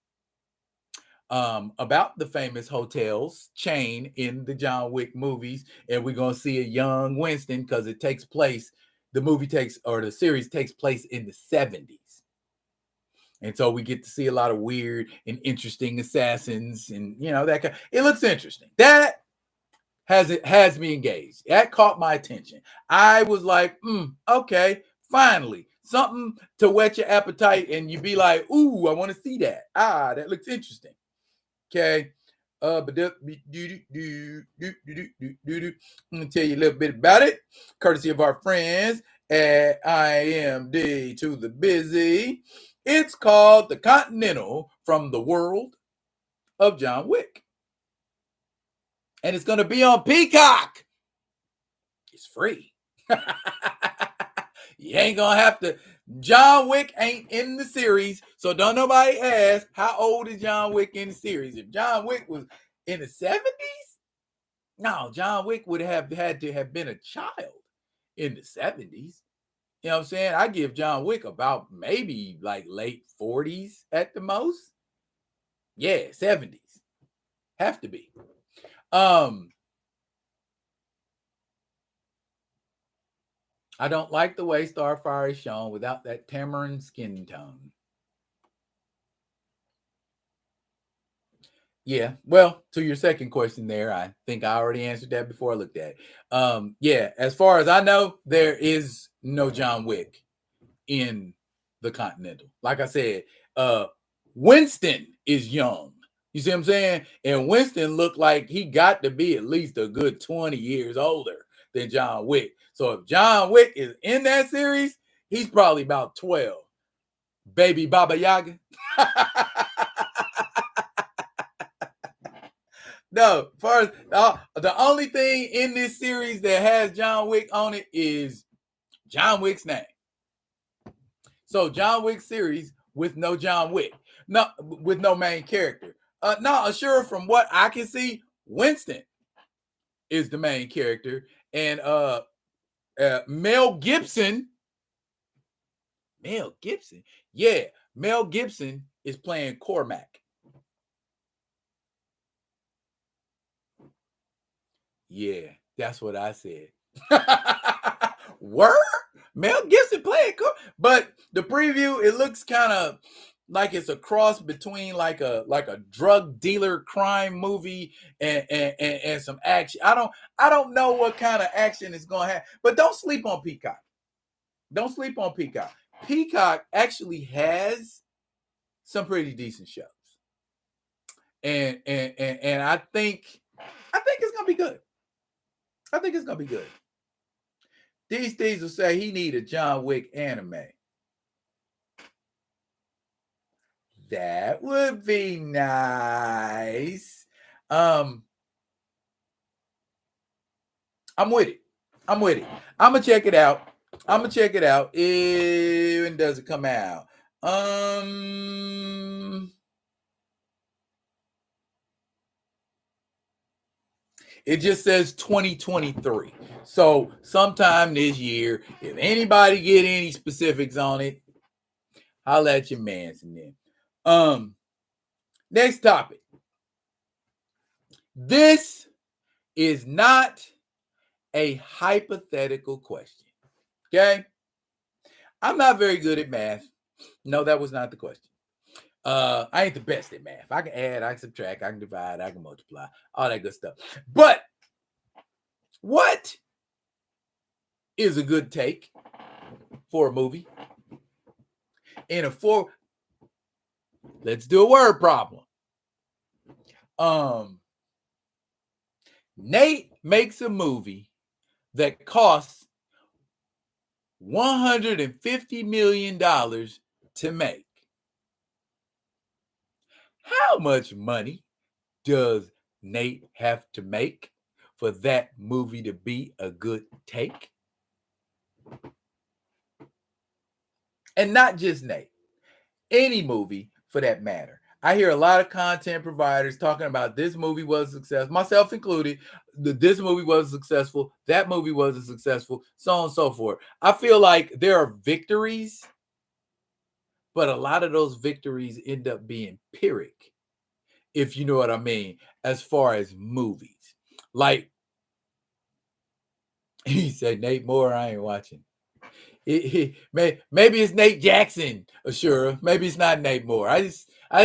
about the famous hotels chain in the John Wick movies. And we're going to see a young Winston because it takes place, the series takes place in the 70s. And so we get to see a lot of weird and interesting assassins and, that it looks interesting. That has me engaged. That caught my attention. I was like, okay, finally, something to whet your appetite and you be like, ooh, I want to see that. That looks interesting. Okay. I'm gonna tell you a little bit about it, courtesy of our friends at IMD to the Busy. It's called The Continental from the World of John Wick. And it's going to be on Peacock. It's free. You ain't going to have to. John Wick ain't in the series, so don't nobody ask how old is John Wick in the series. If John Wick was in the 70s, no, John Wick would have had to have been a child in the 70s. You know what I'm saying? I give John Wick about maybe like late 40s at the most. Yeah, 70s. Have to be. I don't like the way Starfire is shown without that tamarind skin tone. Yeah, well, to your second question there, I think I already answered that before I looked at it. Yeah, as far as I know, there is no John Wick in the Continental. Like I said, Winston is young. You see what I'm saying? And Winston looked like he got to be at least a good 20 years older than John Wick. So if John Wick is in that series, he's probably about 12. Baby Baba Yaga. No, first, the only thing in this series that has John Wick on it is John Wick's name. So John Wick series with no John Wick, no, with no main character. No, sure, from what I can see, Winston is the main character, and Mel Gibson, yeah, Mel Gibson is playing Cormac. Yeah, that's what I said. Word? Mel Gibson playing Cormac, but the preview, it looks kind of like it's a cross between like a drug dealer crime movie and some action. I don't know what kind of action is going to have, but don't sleep on Peacock. Don't sleep on Peacock. Peacock actually has some pretty decent shows, and I think it's gonna be good. I think it's gonna be good. These things will say he need a John Wick anime. That would be nice. I'm with it. I'm gonna check it out. When does it come out? It just says 2023. So sometime this year, if anybody get any specifics on it, I'll let your man in. Next topic. This is not a hypothetical question. Okay? I'm not very good at math. No, that was not the question. I ain't the best at math. I can add, I can subtract, I can divide, I can multiply, all that good stuff. But what is a good take for a movie? Let's do a word problem. Nate makes a movie that costs $150 million to make. How much money does Nate have to make for that movie to be a good take? And not just Nate, any movie for that matter. I hear a lot of content providers talking about this movie was a success, myself included. This movie was successful, that movie wasn't successful, so on and so forth. I feel like there are victories, but a lot of those victories end up being Pyrrhic, if you know what I mean, as far as movies. Like, he said, Nate Moore, I ain't watching. Maybe it's Nate Jackson, sure. Maybe it's not Nate Moore. I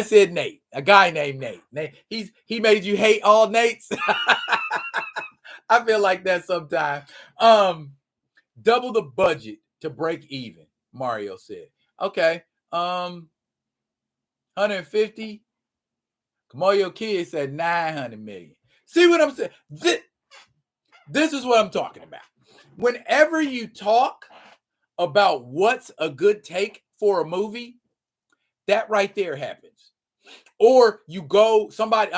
said Nate, a guy named Nate. He made you hate all Nates. I feel like that sometimes. Double the budget to break even, Mario said. Okay. 150. Kamoyo Kid said 900 million. See what I'm saying? This is what I'm talking about. Whenever you talk about what's a good take for a movie, that right there happens. Or you go, somebody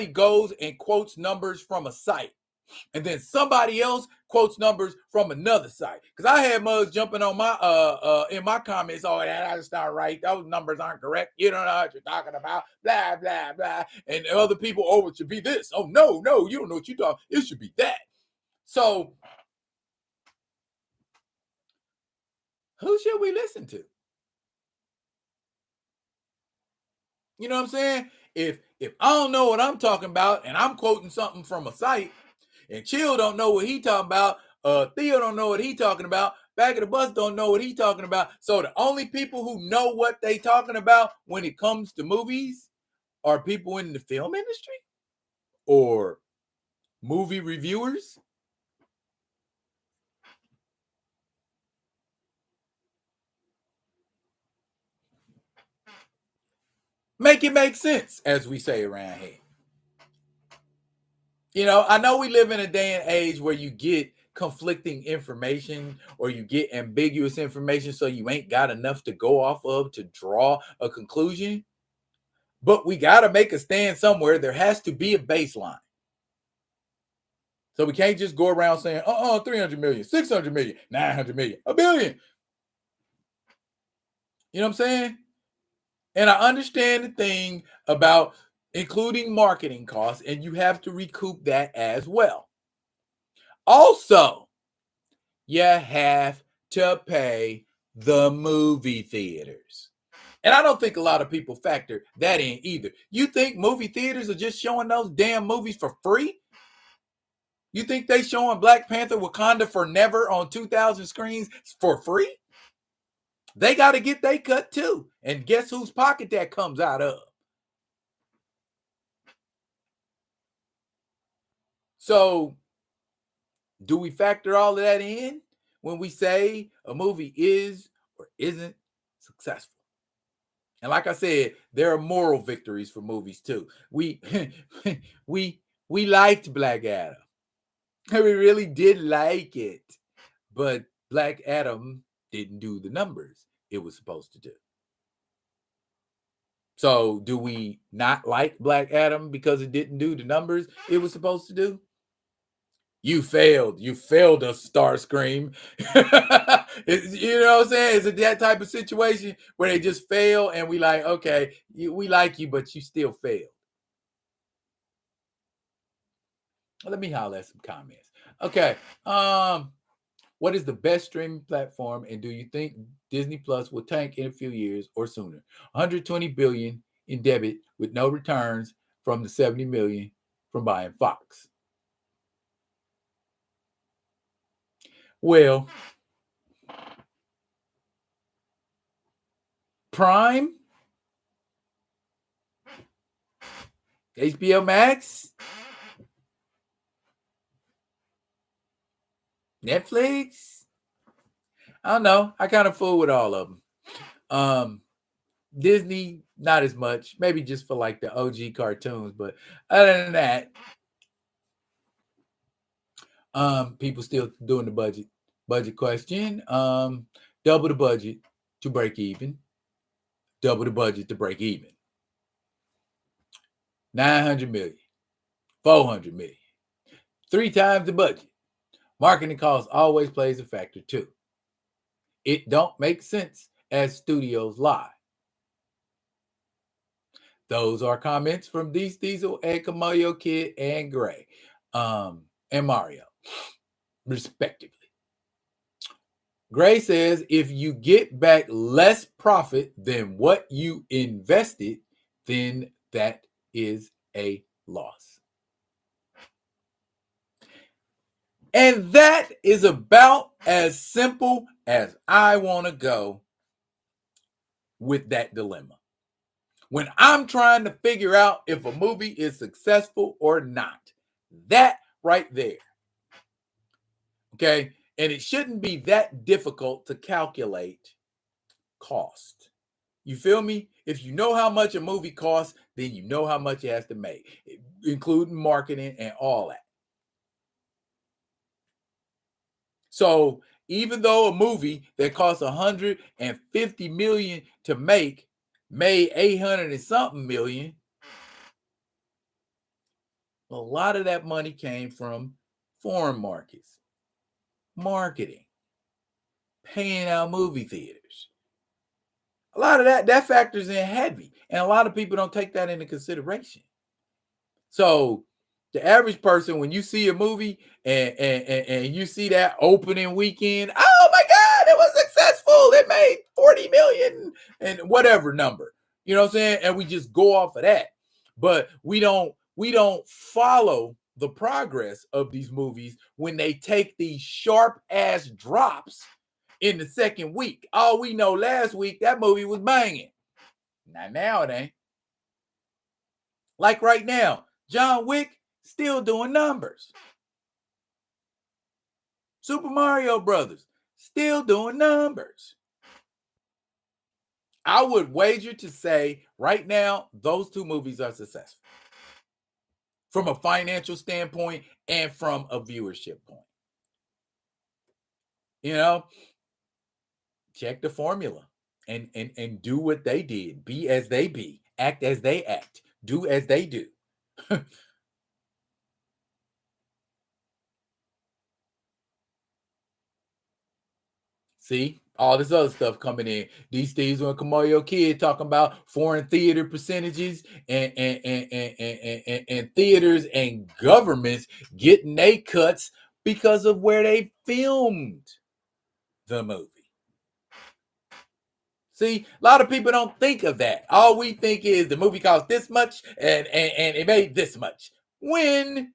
goes and quotes numbers from a site, and then somebody else quotes numbers from another site. Because I had mugs jumping on my in my comments, oh, that's not right, those numbers aren't correct, you don't know what you're talking about, blah blah blah. And other people, oh, it should be this. Oh, no, you don't know what you're talking, it should be that. So who should we listen to? You know what I'm saying? If I don't know what I'm talking about and I'm quoting something from a site, and Chill don't know what he talking about, Theo don't know what he talking about, Back of the Bus don't know what he talking about. So the only people who know what they talking about when it comes to movies are people in the film industry or movie reviewers. Make it make sense, as we say around here. You know, I know we live in a day and age where you get conflicting information or you get ambiguous information, so you ain't got enough to go off of to draw a conclusion. But we got to make a stand somewhere. There has to be a baseline. So we can't just go around saying, 300 million, 600 million, 900 million, a billion. You know what I'm saying? And I understand the thing about including marketing costs, and you have to recoup that as well. Also, you have to pay the movie theaters. And I don't think a lot of people factor that in either. You think movie theaters are just showing those damn movies for free? You think they showing Black Panther Wakanda Forever on 2,000 screens for free? They got to get their cut too. And guess whose pocket that comes out of? So, do we factor all of that in when we say a movie is or isn't successful? And like I said, there are moral victories for movies too. We we liked Black Adam. We really did like it. But Black Adam didn't do the numbers it was supposed to do. So do we not like Black Adam because it didn't do the numbers it was supposed to do? You failed. You failed us, Starscream. You know what I'm saying? Is it that type of situation where they just fail and we like, okay, we like you, but you still failed? Let me holler at some comments. Okay. What is the best streaming platform, and do you think Disney Plus will tank in a few years or sooner? 120 billion in debit with no returns from the 70 million from buying Fox. Well, Prime, HBO Max, Netflix. I don't know. I kind of fool with all of them. Disney, not as much. Maybe just for like the OG cartoons, but other than that, People still doing the budget question. Double the budget to break even. Double the budget to break even. 900 million, 400 million, 3 times the budget. Marketing cost always plays a factor too. It don't make sense as studios lie. Those are comments from Deez Diesel and Kamayo Kid and Gray, and Mario, respectively. Gray says if you get back less profit than what you invested, then that is a loss. And that is about as simple as I want to go with that dilemma. When I'm trying to figure out if a movie is successful or not, that right there. Okay. And it shouldn't be that difficult to calculate cost. You feel me? If you know how much a movie costs, then you know how much it has to make, including marketing and all that. So even though a movie that costs 150 million to make made 800 and something million, a lot of that money came from foreign markets, marketing, paying out movie theaters. A lot of that factors in heavy, and a lot of people don't take that into consideration. So the average person, when you see a movie and you see that opening weekend, oh my God, it was successful. It made 40 million and whatever number, you know what I'm saying? And we just go off of that. But we don't follow the progress of these movies when they take these sharp ass drops in the second week. All we know, last week that movie was banging. Now it ain't. Like right now, John Wick still doing numbers. Super Mario Brothers still doing numbers. I would wager to say right now those two movies are successful from a financial standpoint and from a viewership point. You know, check the formula and do what they did. Be as they be. Act as they act. Do as they do. See, all this other stuff coming in. These thieves and Kamayo Kid talking about foreign theater percentages and theaters and governments getting their cuts because of where they filmed the movie. See, a lot of people don't think of that. All we think is the movie cost this much and it made this much. When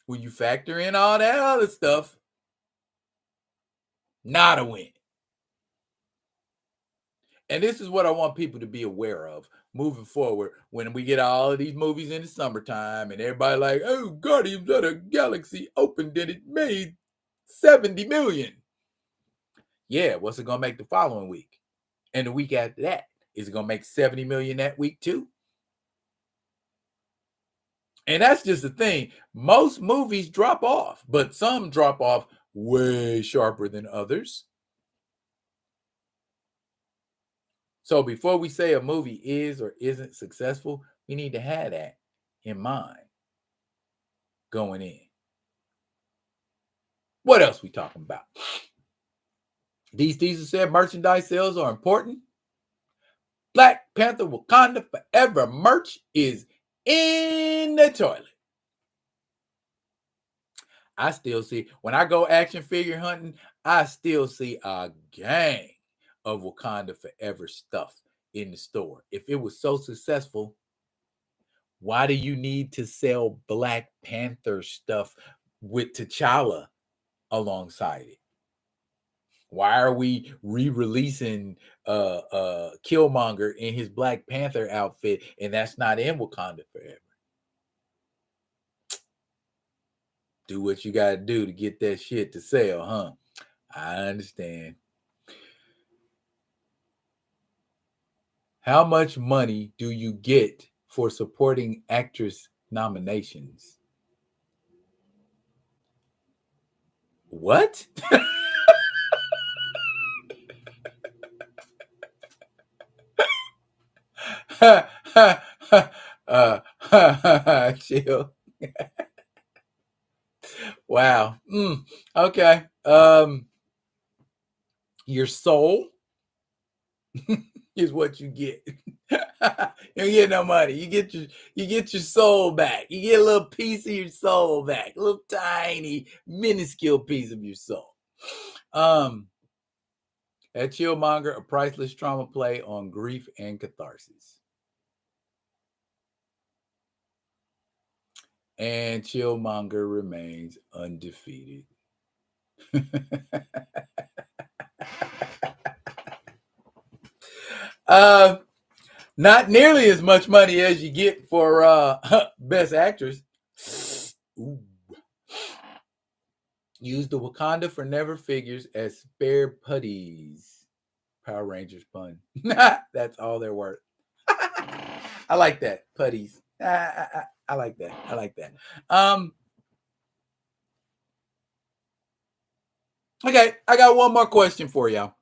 you factor in all that other stuff, not a win. And this is what I want people to be aware of moving forward when we get all of these movies in the summertime and everybody like, oh, Guardians of the Galaxy opened and it made 70 million. Yeah, what's it going to make the following week? And the week after that? Is it going to make 70 million that week too? And that's just the thing. Most movies drop off, but some drop off way sharper than others. So before we say a movie is or isn't successful, we need to have that in mind going in. What else we talking about? Deez Diesel said merchandise sales are important. Black Panther Wakanda Forever merch is in the toilet. I still see, when I go action figure hunting, I still see a gang of Wakanda Forever stuff in the store. If it was so successful, why do you need to sell Black Panther stuff with T'Challa alongside it? Why are we re-releasing Killmonger in his Black Panther outfit and that's not in Wakanda Forever? Do what you got to do to get that shit to sell, huh? I understand. How much money do you get for supporting actress nominations? What? Chill. Wow. Okay. Your soul is what you get. You don't get no money. You get your soul back. You get a little piece of your soul back. A little tiny, minuscule piece of your soul. At Chillmonger, a priceless trauma play on grief and catharsis. And Chillmonger remains undefeated. Not nearly as much money as you get for Best Actress. Ooh. Use the Wakanda Forever figures as spare putties. Power Rangers pun. That's all they're worth. I like that. Putties. I like that. I like that. Okay, I got one more question for y'all.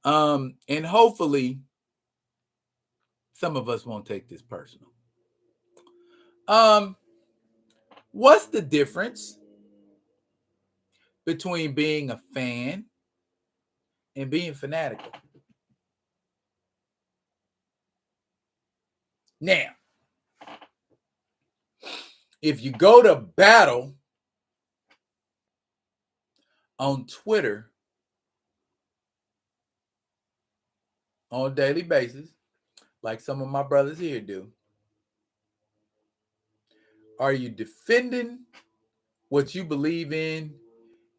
And hopefully some of us won't take this personal. What's the difference between being a fan and being fanatical? Now, if you go to battle on Twitter on a daily basis, like some of my brothers here do, are you defending what you believe in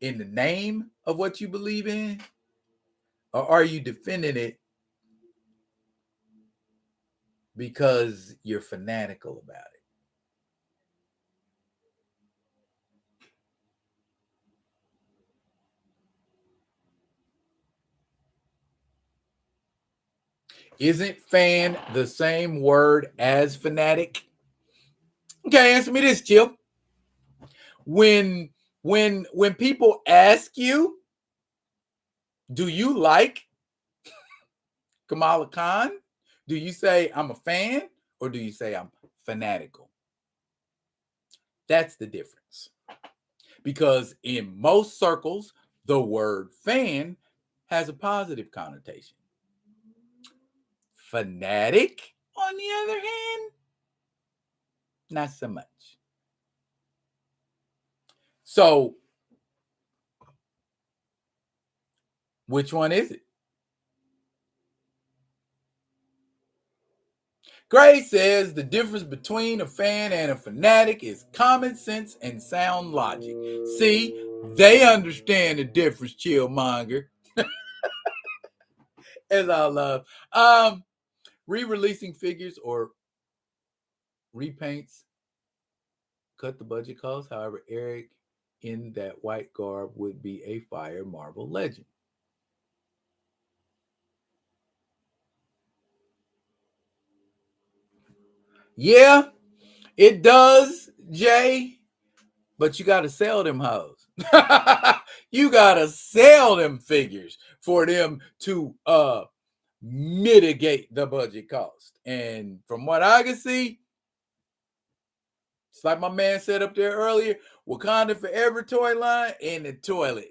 the name of what you believe in? Or are you defending it because you're fanatical about it? Isn't fan the same word as fanatic? Okay, answer me this, Chill. When people ask you, do you like Kamala Khan? Do you say I'm a fan or do you say I'm fanatical? That's the difference. Because in most circles, the word fan has a positive connotation. Fanatic, on the other hand, not so much. So, which one is it? Gray says the difference between a fan and a fanatic is common sense and sound logic. See, they understand the difference, Chillmonger. As I love. Re-releasing figures or repaints cut the budget cost. However, Eric in that white garb would be a fire Marvel legend. Yeah, it does, Jay. But you got to sell them hoes. You got to sell them figures for them to mitigate the budget cost. And from what I can see, it's like my man said up there earlier, Wakanda Forever toy line in the toilet.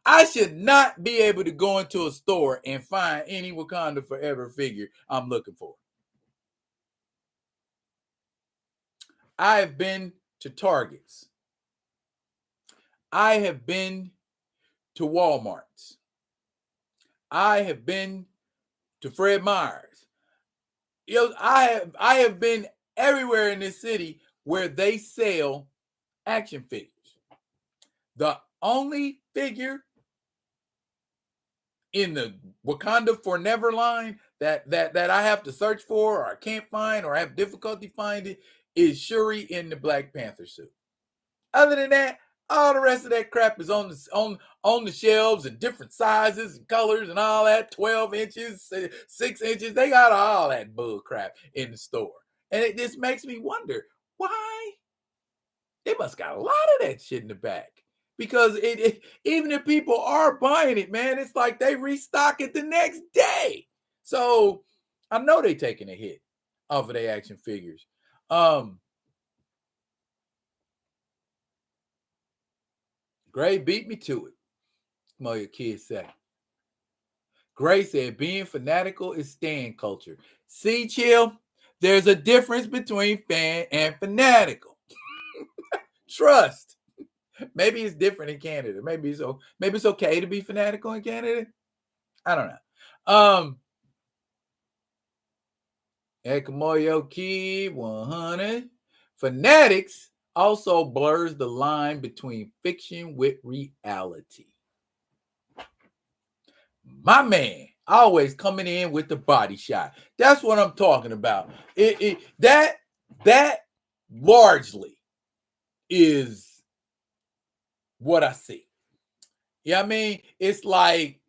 I should not be able to go into a store and find any Wakanda Forever figure I'm looking for. I have been to Targets. I have been to Walmart's. I have been to Fred Meyer's. I have been everywhere in this city where they sell action figures. The only figure in the Wakanda Forever line that I have to search for or I can't find or I have difficulty finding is Shuri in the Black Panther suit. Other than that, all the rest of that crap is on the shelves in different sizes and colors and all that. 12 inches, 6 inches. They got all that bull crap in the store. And it just makes me wonder why. They must got a lot of that shit in the back. because even if people are buying it, man, it's like they restock it the next day. So I know they taking a hit off of their action figures. Gray beat me to it. Come on, your kids say. Gray said, being fanatical is stand culture. See, Chill, there's a difference between fan and fanatical. Trust. Maybe it's different in Canada. Maybe it's okay to be fanatical in Canada. I don't know. Ekamoyo Key 100. Fanatics also blurs the line between fiction with reality. My man always coming in with the body shot. That's what I'm talking about. That largely is what I see. Yeah, I mean, it's like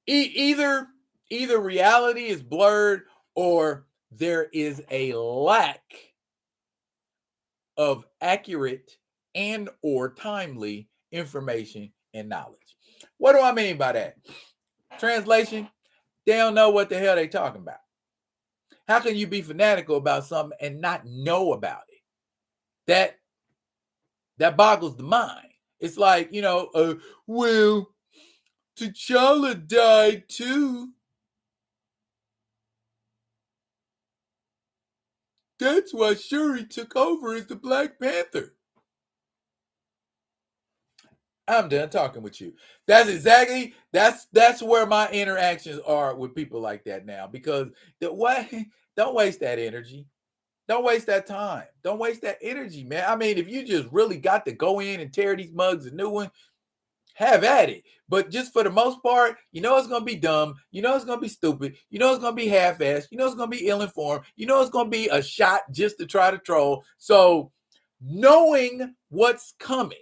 either reality is blurred or there is a lack of accurate and or timely information and knowledge. What do I mean by that? Translation, they don't know what the hell they talking about. How can you be fanatical about something and not know about it? That boggles the mind. It's like, well, T'Challa died too. That's why Shuri took over as the Black Panther. I'm done talking with you. That's where my interactions are with people like that now. Because don't waste that energy. Don't waste that time. Don't waste that energy, man. I mean, if you just really got to go in and tear these mugs a new one, have at it. But just for the most part, you know it's gonna be dumb. You know it's gonna be stupid. You know it's gonna be half-assed. You know it's gonna be ill-informed. You know it's gonna be a shot just to try to troll. So knowing what's coming,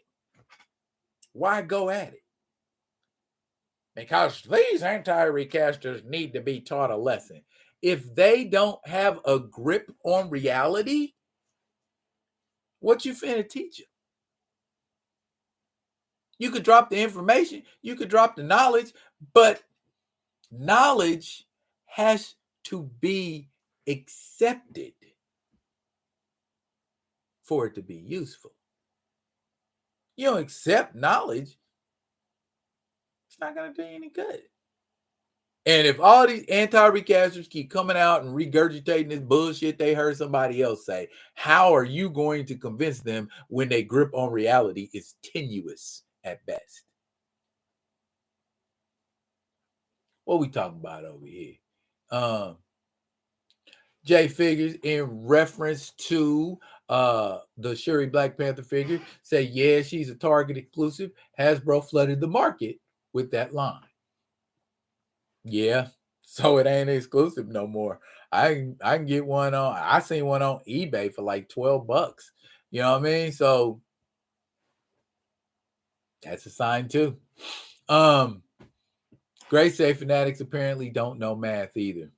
why go at it? Because these anti-recasters need to be taught a lesson. If they don't have a grip on reality, what you finna teach them? You could drop the information, you could drop the knowledge, but knowledge has to be accepted for it to be useful. You don't accept knowledge, it's not going to do you any good. And if all these anti-recasters keep coming out and regurgitating this bullshit they heard somebody else say, how are you going to convince them when they grip on reality is tenuous at best? What we talking about over here? Jay figures in reference to the Shuri Black Panther figure say, yeah, she's a Target exclusive. Hasbro flooded the market with that line. Yeah, so it ain't exclusive no more. I can get one on. I seen one on eBay for like $12. You know what I mean? So that's a sign too. Grace say fanatics apparently don't know math either.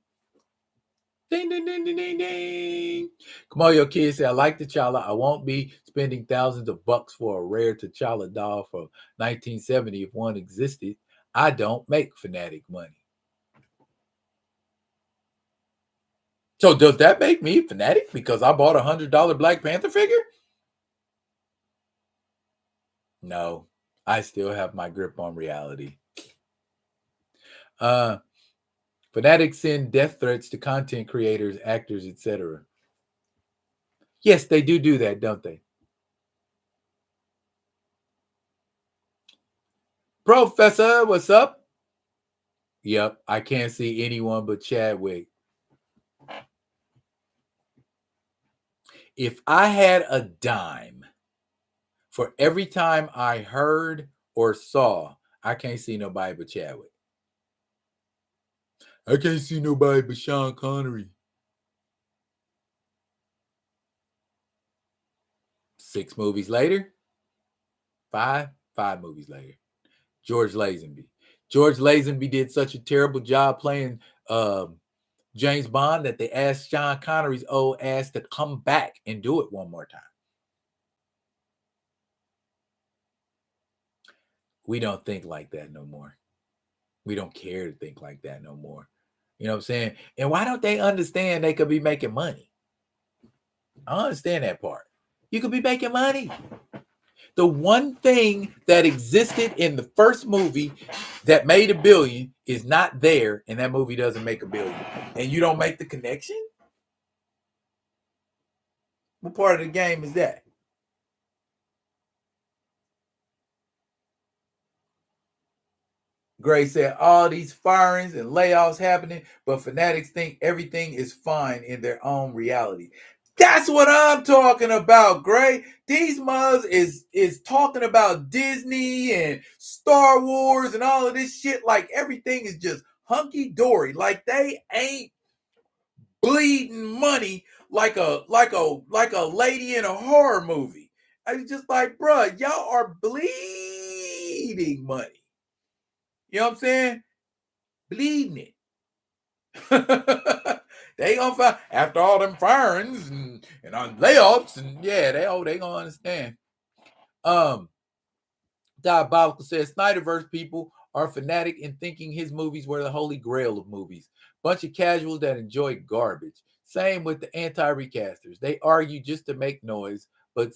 Ding, ding, ding, ding, ding, ding. Come on, your kids say, I like T'Challa. I won't be spending thousands of bucks for a rare T'Challa doll from 1970 if one existed. I don't make fanatic money. So does that make me fanatic because I bought a $100 Black Panther figure? No, I still have my grip on reality. Fanatics send death threats to content creators, actors, etc. Yes, they do that, don't they? Professor, what's up? Yep, I can't see anyone but Chadwick. If I had a dime for every time I heard or saw, I can't see nobody but Chadwick. I can't see nobody but Sean Connery. 6 movies later, five movies later, George Lazenby. George Lazenby did such a terrible job playing James Bond that they asked Sean Connery's old ass to come back and do it one more time. We don't think like that no more. We don't care to think like that no more. You know what I'm saying? And why don't they understand they could be making money? I understand that part. You could be making money. The one thing that existed in the first movie that made $1 billion is not there, and that movie doesn't make $1 billion. And you don't make the connection? What part of the game is that? Gray said all these firings and layoffs happening, but fanatics think everything is fine in their own reality. That's what I'm talking about, Gray. These mothers is talking about Disney and Star Wars and all of this shit like everything is just hunky dory. Like they ain't bleeding money like a lady in a horror movie. I was just like, bruh, y'all are bleeding money. You know what I'm saying? Bleeding it. They gonna find after all them firings and on layoffs and yeah, they gonna understand. Diabolical says Snyderverse people are fanatic in thinking his movies were the holy grail of movies. Bunch of casuals that enjoy garbage. Same with the anti-recasters. They argue just to make noise, but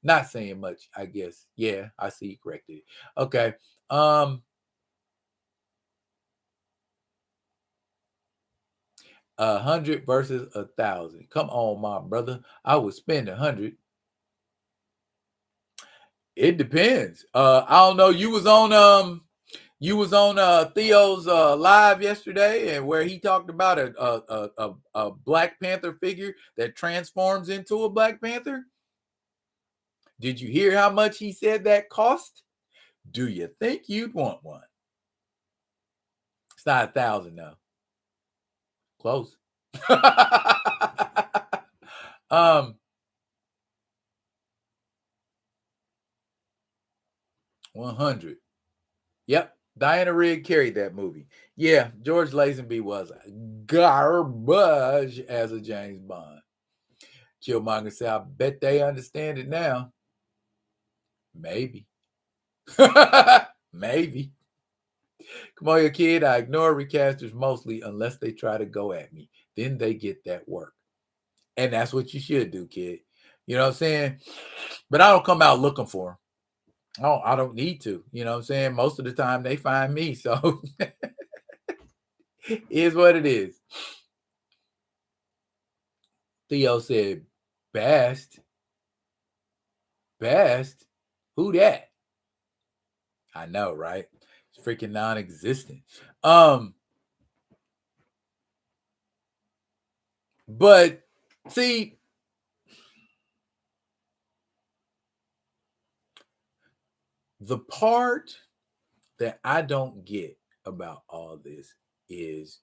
not saying much, I guess. Yeah, I see you corrected it. Okay. 100 versus 1,000. Come on, my brother. I would spend 100. It depends. I don't know. You was on Theo's live yesterday, and where he talked about a Black Panther figure that transforms into a Black Panther. Did you hear how much he said that cost? Do you think you'd want one? It's not 1,000 though. Close. 100. Yep. Diana Rigg carried that movie. Yeah, George Lazenby was garbage as a James Bond. Killmonger said, I bet they understand it now. Maybe. Maybe. Come on, your kid. I ignore recasters mostly unless they try to go at me. Then they get that work. And that's what you should do, kid. You know what I'm saying? But I don't come out looking for them. Oh, I don't need to. You know what I'm saying? Most of the time they find me. So is what it is. Theo said, best. Best? Who that? I know, right? It's freaking non-existent. But see, the part that I don't get about all this is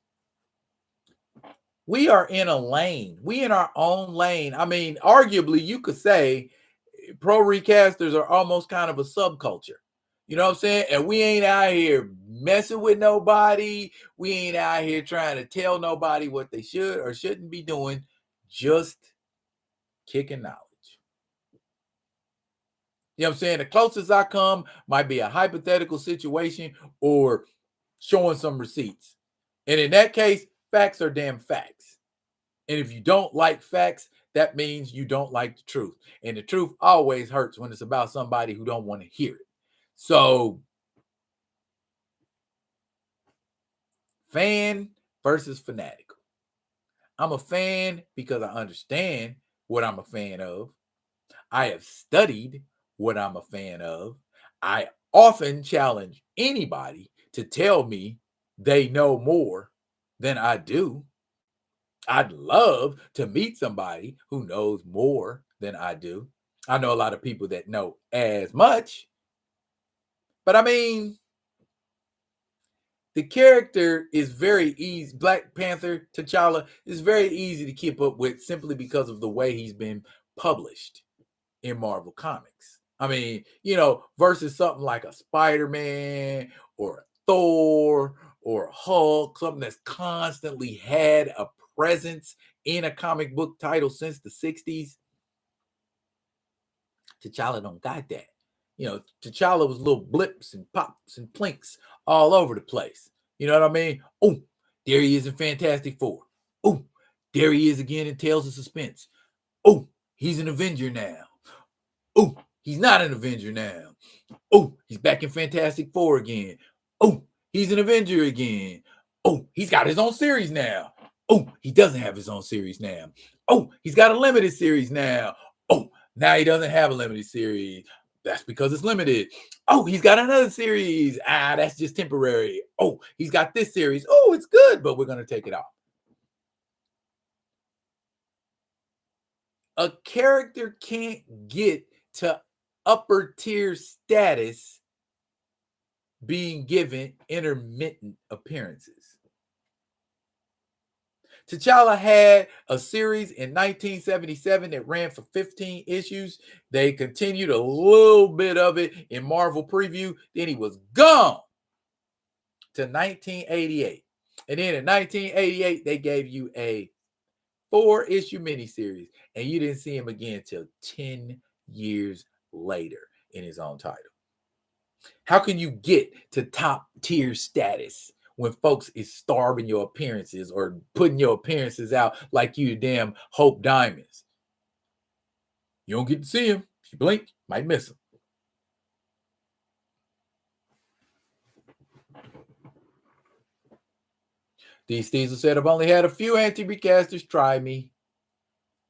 we are in a lane. We in our own lane. I mean, arguably, you could say pro recasters are almost kind of a subculture. You know what I'm saying? And we ain't out here messing with nobody. We ain't out here trying to tell nobody what they should or shouldn't be doing. Just kicking knowledge. You know what I'm saying? The closest I come might be a hypothetical situation or showing some receipts. And in that case, facts are damn facts. And if you don't like facts, that means you don't like the truth. And the truth always hurts when it's about somebody who don't want to hear it. So, fan versus fanatical. I'm a fan because I understand what I'm a fan of. I have studied what I'm a fan of. I often challenge anybody to tell me they know more than I do. I'd love to meet somebody who knows more than I do. I know a lot of people that know as much, but I mean, the character is very easy. Black Panther, T'Challa is very easy to keep up with simply because of the way he's been published in Marvel Comics. I mean, versus something like a Spider-Man or a Thor or a Hulk, something that's constantly had a presence in a comic book title since the 60s. T'Challa don't got that. T'Challa was little blips and pops and plinks all over the place. You know what I mean? Oh, there he is in Fantastic Four. Oh, there he is again in Tales of Suspense. Oh, he's an Avenger now. Oh, he's not an Avenger now. Oh, he's back in Fantastic Four again. Oh, he's an Avenger again. Oh, he's got his own series now. Oh, he doesn't have his own series now. Oh, he's got a limited series now. Oh, now he doesn't have a limited series. That's because it's limited. Oh, he's got another series. That's just temporary. Oh, he's got this series. Oh, it's good, but we're going to take it off. A character can't get to upper tier status being given intermittent appearances. T'Challa had a series in 1977 that ran for 15 issues. They continued a little bit of it in Marvel Preview. Then he was gone to 1988. And then in 1988, they gave you a 4-issue miniseries, and you didn't see him again until 10 years later in his own title. How can you get to top tier status when folks is starving your appearances or putting your appearances out like you damn Hope Diamonds? You don't get to see him. If you blink, might miss him. D. Steezel said, I've only had a few anti-recasters try me.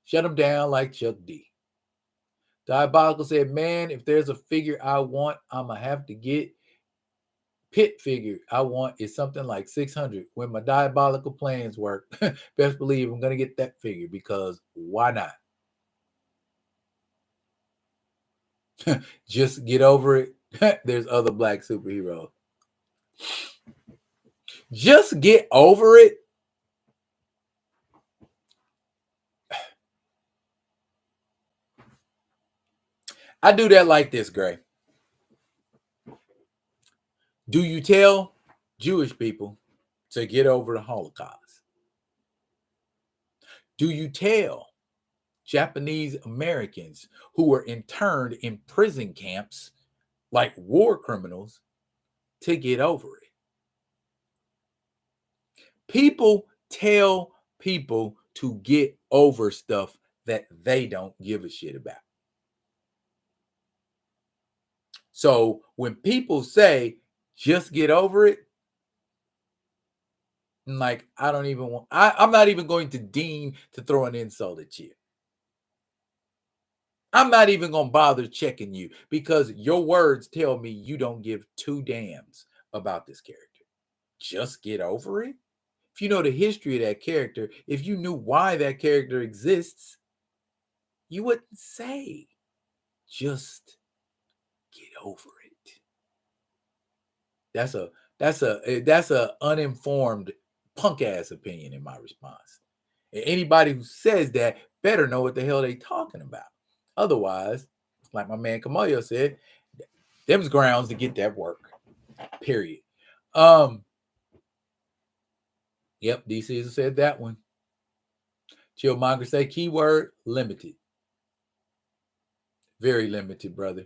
Shut them down like Chuck D. Diabolical said, man, if there's a figure I want, I'm going to have to get. Pit figure I want is something like 600. When my diabolical plans work, best believe I'm going to get that figure because why not? Just get over it. There's other black superheroes. Just get over it. I do that like this, Gray. Do you tell Jewish people to get over the Holocaust? Do you tell Japanese Americans who were interned in prison camps like war criminals to get over it? People tell people to get over stuff that they don't give a shit about. So when people say, just get over it, like, I don't even want, I'm not even going to deign to throw an insult at you. I'm not even going to bother checking you because your words tell me you don't give two damns about this character. Just get over it. If you know the history of that character, if you knew why that character exists, you wouldn't say, just get over it. That's a uninformed punk ass opinion in my response. And anybody who says that better know what the hell they talking about. Otherwise, like my man Kamoyo said, them's grounds to get that work. Period. Yep, DC said that one. Chillmonger say keyword limited. Very limited, brother.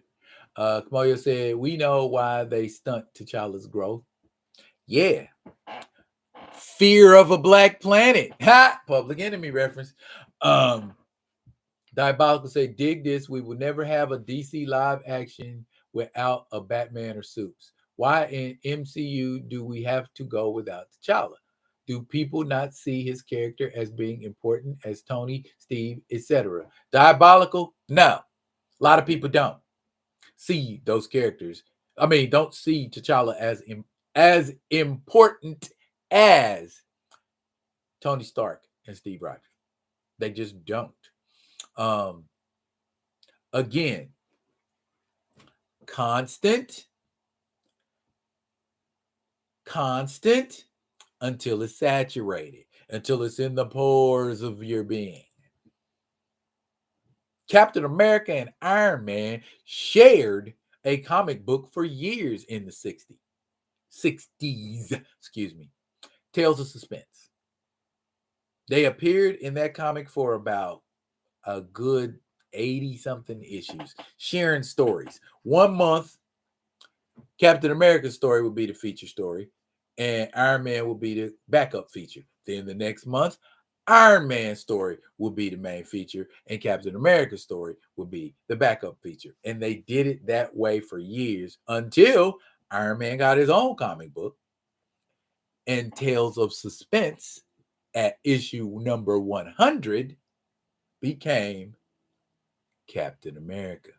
Kamoyo said, we know why they stunt T'Challa's growth. Yeah. Fear of a black planet. Ha! Public Enemy reference. Diabolical say, dig this. We will never have a DC live action without a Batman or Supes. Why in MCU do we have to go without T'Challa? Do people not see his character as being important as Tony, Steve, etc.? Diabolical? No. A lot of people don't see those characters. I mean, don't see T'Challa as important as Tony Stark and Steve Rogers. They just don't. Again, constant until it's saturated, until it's in the pores of your being. Captain America and Iron Man shared a comic book for years in the 60s, excuse me. Tales of Suspense. They appeared in that comic for about a good 80-something issues, sharing stories. 1 month, Captain America's story would be the feature story, and Iron Man will be the backup feature. Then the next month, Iron Man's story will be the main feature, and Captain America's story will be the backup feature. And they did it that way for years until Iron Man got his own comic book, and Tales of Suspense at issue number 100 became Captain America.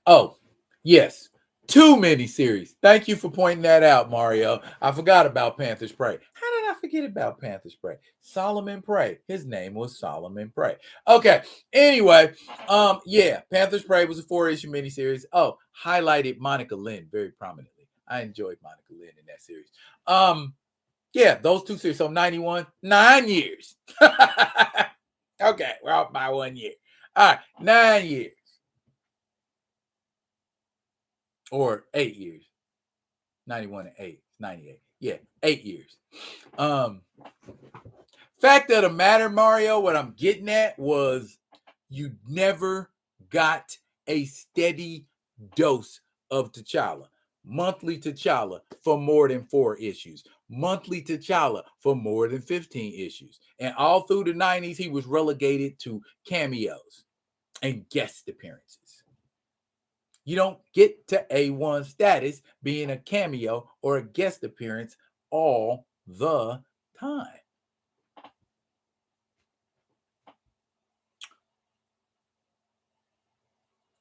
Oh, yes. 2 miniseries. Thank you for pointing that out, Mario. I forgot about Panther's Prey. How did I forget about Panther's Prey? Solomon Prey. His name was Solomon Prey. Okay. Anyway, yeah, Panther's Prey was a 4-issue miniseries. Oh, highlighted Monica Lynn very prominently. I enjoyed Monica Lynn in that series. Yeah, those 2 series. So 91, 9 years. Okay, we're off by 1 year. All right, 9 years. Or 8 years. 91 and 8. 98. Yeah, 8 years. Fact of the matter, Mario, what I'm getting at was you never got a steady dose of T'Challa. Monthly T'Challa for more than 4 issues. Monthly T'Challa for more than 15 issues. And all through the 90s, he was relegated to cameos and guest appearances. You don't get to A1 status being a cameo or a guest appearance all the time.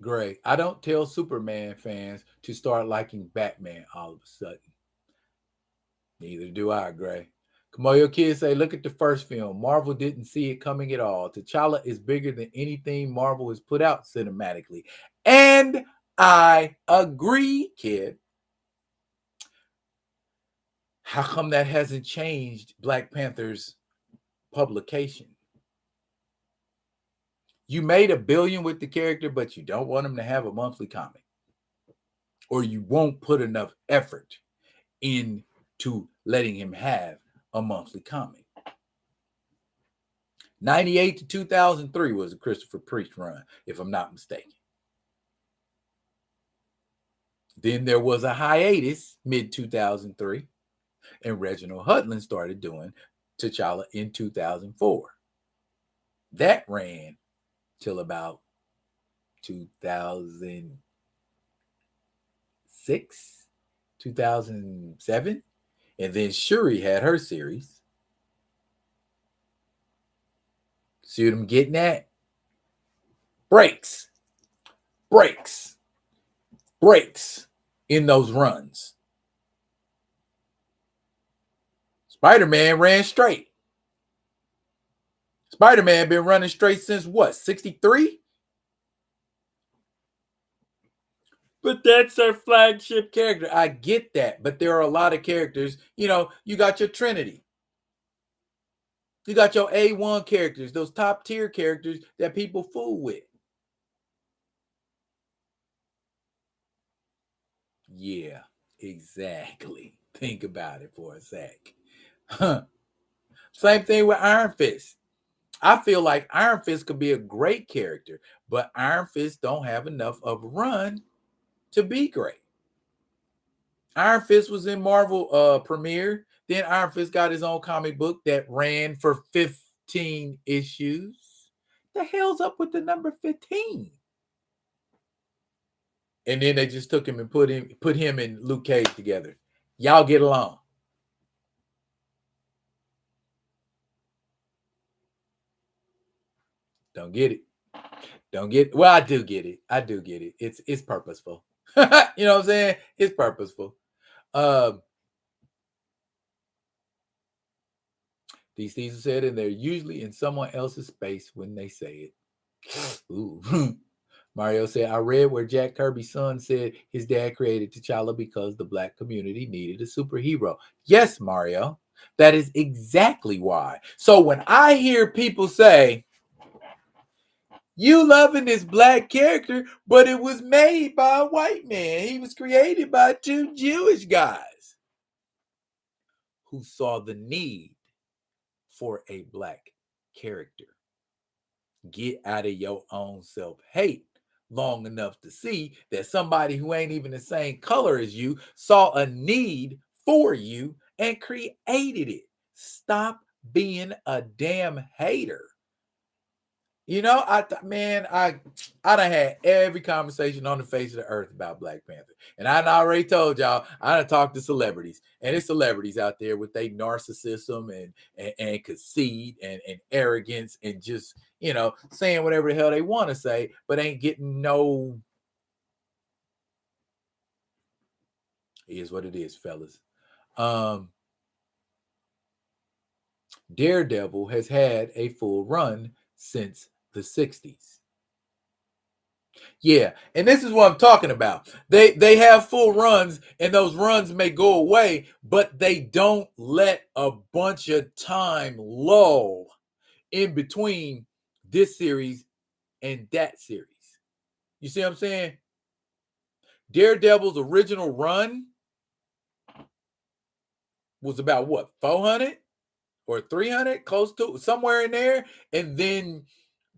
Great. I don't tell Superman fans to start liking Batman all of a sudden. Neither do I, Gray. Kamoyo Kids say, look at the first film. Marvel didn't see it coming at all. T'Challa is bigger than anything Marvel has put out cinematically. And I agree, kid. How come that hasn't changed Black Panther's publication? You made $1 billion with the character, but you don't want him to have a monthly comic. Or you won't put enough effort into letting him have a monthly comic. 98 to 2003 was a Christopher Priest run, if I'm not mistaken. Then there was a hiatus mid-2003, and Reginald Hudlin started doing T'Challa in 2004. That ran till about 2006, 2007. And then Shuri had her series. See what I'm getting at? Breaks in those runs. Spider-Man ran straight. Spider-Man been running straight since what, 63? But that's our flagship character. I get that, but there are a lot of characters. You know, you got your Trinity. You got your A1 characters, those top tier characters that people fool with. Yeah, exactly. Think about it for a sec. Same thing with Iron Fist. I feel like Iron Fist could be a great character, but Iron Fist don't have enough of a run to be great. Iron Fist was in Marvel premiere. Then Iron Fist got his own comic book that ran for 15 issues. The hell's up with the number 15? And then they just took him and put him and Luke Cage together. Y'all get along. Don't get it. Don't get. Well, I do get it. I do get it. It's purposeful. You know what I'm saying? It's purposeful. These things are said, and they're usually in someone else's space when they say it. Ooh. Mario said, I read where Jack Kirby's son said his dad created T'Challa because the Black community needed a superhero. Yes, Mario. That is exactly why. So when I hear people say, You loving this black character, but it was made by a white man. He was created by two Jewish guys who saw the need for a black character. Get out of your own self-hate long enough to see that somebody who ain't even the same color as you saw a need for you and created it. Stop being a damn hater. You know, I done had every conversation on the face of the earth about Black Panther. And I done already told y'all, I done talked to celebrities. And there's celebrities out there with their narcissism and conceit and arrogance and just, you know, saying whatever the hell they want to say, but ain't getting no. It is what it is, fellas. Daredevil has had a full run since the 60s. Yeah, and this is what I'm talking about. They have full runs, and those runs may go away, but they don't let a bunch of time lull in between this series and that series. You see what I'm saying? Daredevil's original run was about what, 400 or 300, close to somewhere in there, and then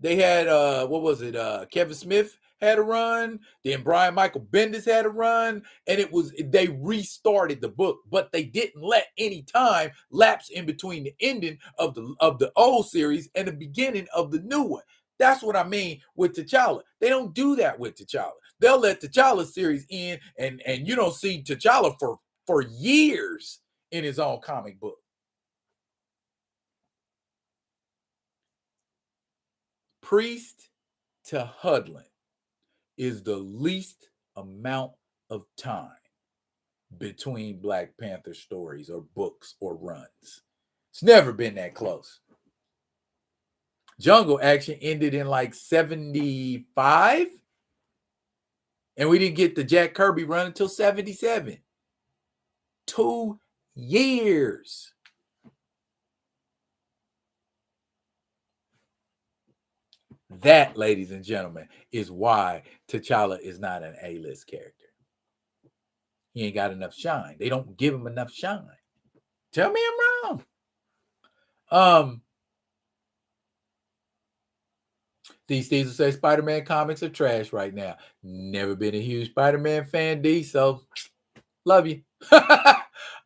they had what was it? Kevin Smith had a run. Then Brian Michael Bendis had a run, and they restarted the book, but they didn't let any time lapse in between the ending of the old series and the beginning of the new one. That's what I mean with T'Challa. They don't do that with T'Challa. They'll let T'Challa series end, and you don't see T'Challa for years in his own comic book. Priest to Hudlin is the least amount of time between Black Panther stories or books or runs. It's never been that close. Jungle Action ended in like 75, and we didn't get the Jack Kirby run until 77. 2 years. That, ladies and gentlemen, is why T'Challa is not an A-list character. He ain't got enough shine. They don't give him enough shine. Tell me I'm wrong. These things will say Spider-Man comics are trash right now. Never been a huge Spider-Man fan, D, so love you.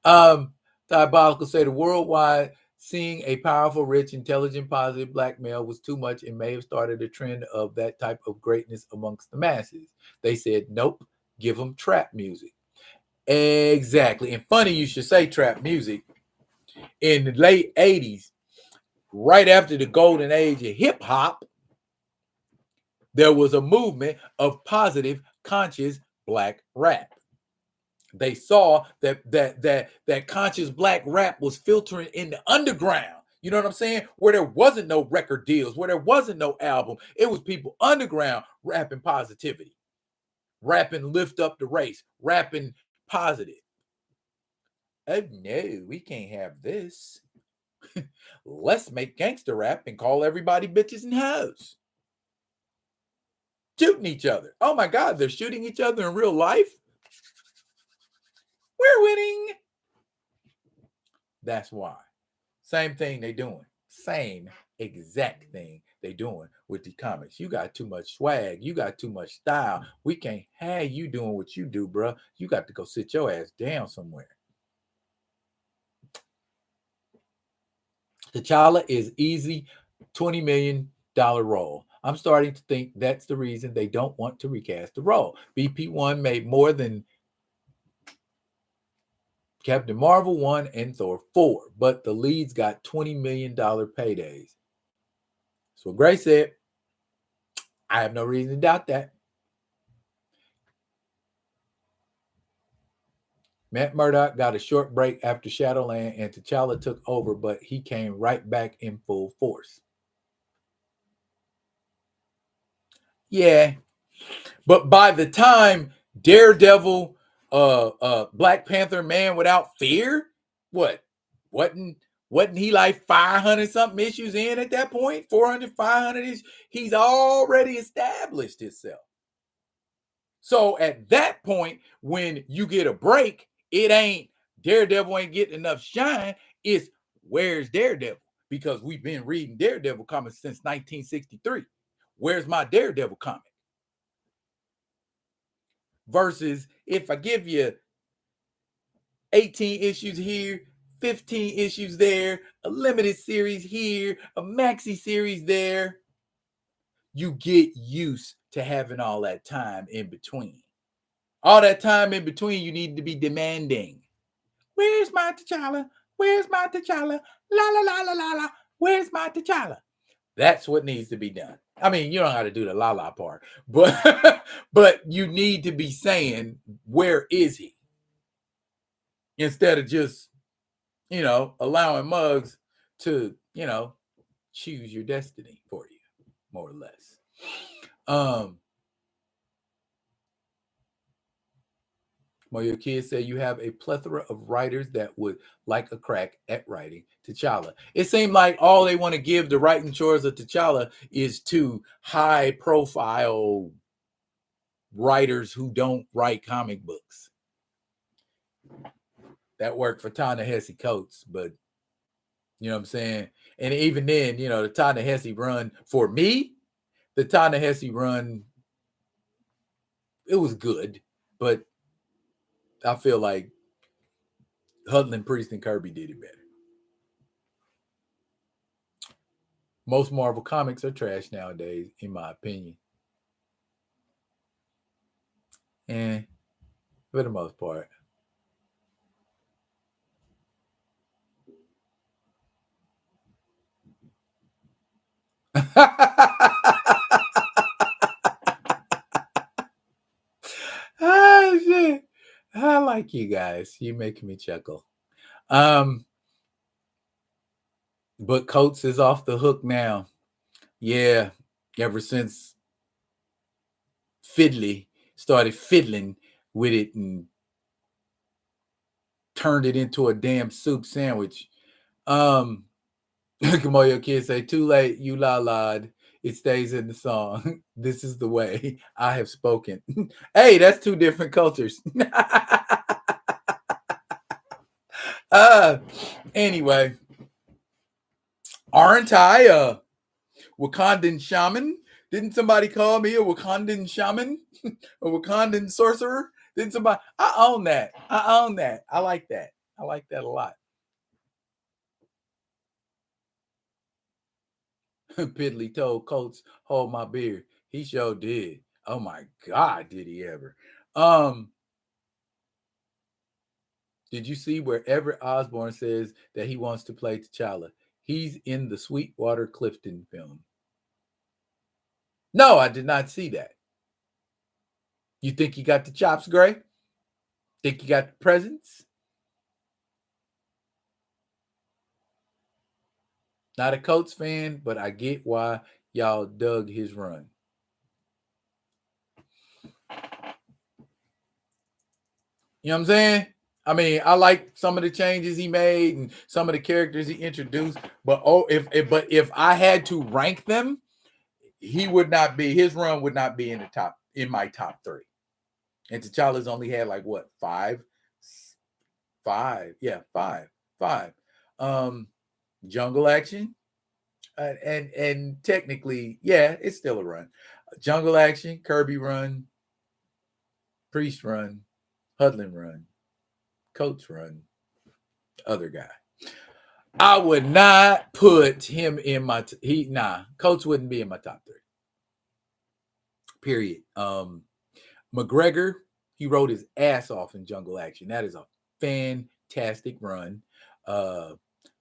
Diabolical say the worldwide seeing a powerful, rich, intelligent, positive black male was too much and may have started a trend of that type of greatness amongst the masses. They said, nope, give them trap music. Exactly. And funny you should say trap music. In the late 80s, right after the golden age of hip hop, there was a movement of positive, conscious black rap. They saw that conscious black rap was filtering in the underground. You know what I'm saying? Where there wasn't no record deals, where there wasn't no album. It was people underground rapping positivity, rapping lift up the race, rapping positive. Oh no, we can't have this. Let's make gangster rap and call everybody bitches and hoes. Shooting each other. Oh my God, they're shooting each other in real life? We're winning. That's why. Same thing they doing. Same exact thing they doing with the comics. You got too much swag. You got too much style. We can't have you doing what you do, bro. You got to go sit your ass down somewhere. T'Challa is easy $20 million role. I'm starting to think that's the reason they don't want to recast the role. BP1 made more than Captain Marvel 1 and Thor 4, but the leads got $20 million paydays. That's what Gray said. I have no reason to doubt that. Matt Murdock got a short break after Shadowland and T'Challa took over, but he came right back in full force. Yeah, but by the time Daredevil, Black Panther, Man Without Fear, wasn't Wasn't he like 500 something issues in at that point? 400, 500 issues? He's already established himself. So at that point, when you get a break, it ain't Daredevil ain't getting enough shine. It's where's Daredevil? Because we've been reading Daredevil comics since 1963. Where's my Daredevil comic? Versus if I give you 18 issues here, 15 issues there, a limited series here, a maxi series there, you get used to having all that time in between. All that time in between, you need to be demanding. Where's my T'Challa? Where's my T'Challa? La la la la la la. Where's my T'Challa? That's what needs to be done. I mean, you don't have to do the la la part, but but you need to be saying, where is he? Instead of just, allowing Muggs to, choose your destiny for you, more or less. Well, your kids say you have a plethora of writers that would like a crack at writing T'Challa. It seemed like all they want to give the writing chores of T'Challa is to high-profile writers who don't write comic books. That worked for Ta-Nehisi Coates, but you know what I'm saying? And even then, the Ta-Nehisi run, for me, the Ta-Nehisi run, it was good, but I feel like Hudlin, Priest, and Kirby did it better. Most Marvel comics are trash nowadays, in my opinion. And for the most part. Oh shit. I like you guys. You making me chuckle. But Coates is off the hook now. Yeah, ever since Fiddly started fiddling with it and turned it into a damn soup sandwich. Kamoyo kids say, too late, you la-la'd. It stays in the song. This is the way I have spoken. Hey, that's two different cultures. Anyway, aren't I a Wakandan shaman? Didn't somebody call me a Wakandan shaman? A Wakandan sorcerer? Didn't somebody? I own that. I own that. I like that. I like that a lot. Piddly told Coates, hold my beer. He sure did. Oh my God, did he ever? Did you see where Everett Osborne says that he wants to play T'Challa? He's in the Sweetwater Clifton film. No, I did not see that. You think he got the chops, Gray? Think he got the presents? Not a Colts fan, but I get why y'all dug his run. You know what I'm saying? I mean, I like some of the changes he made and some of the characters he introduced, but if I had to rank them, he would not be, his run would not be in my top 3. And T'Challa's only had like what, 5? 5. Yeah, 5. Jungle Action. And technically, yeah, it's still a run. Jungle Action, Kirby run, Priest run, Hudlin run, Coates run, other guy. I would not put him in my Coates wouldn't be in my top 3. Period. McGregor, he wrote his ass off in Jungle Action. That is a fantastic run.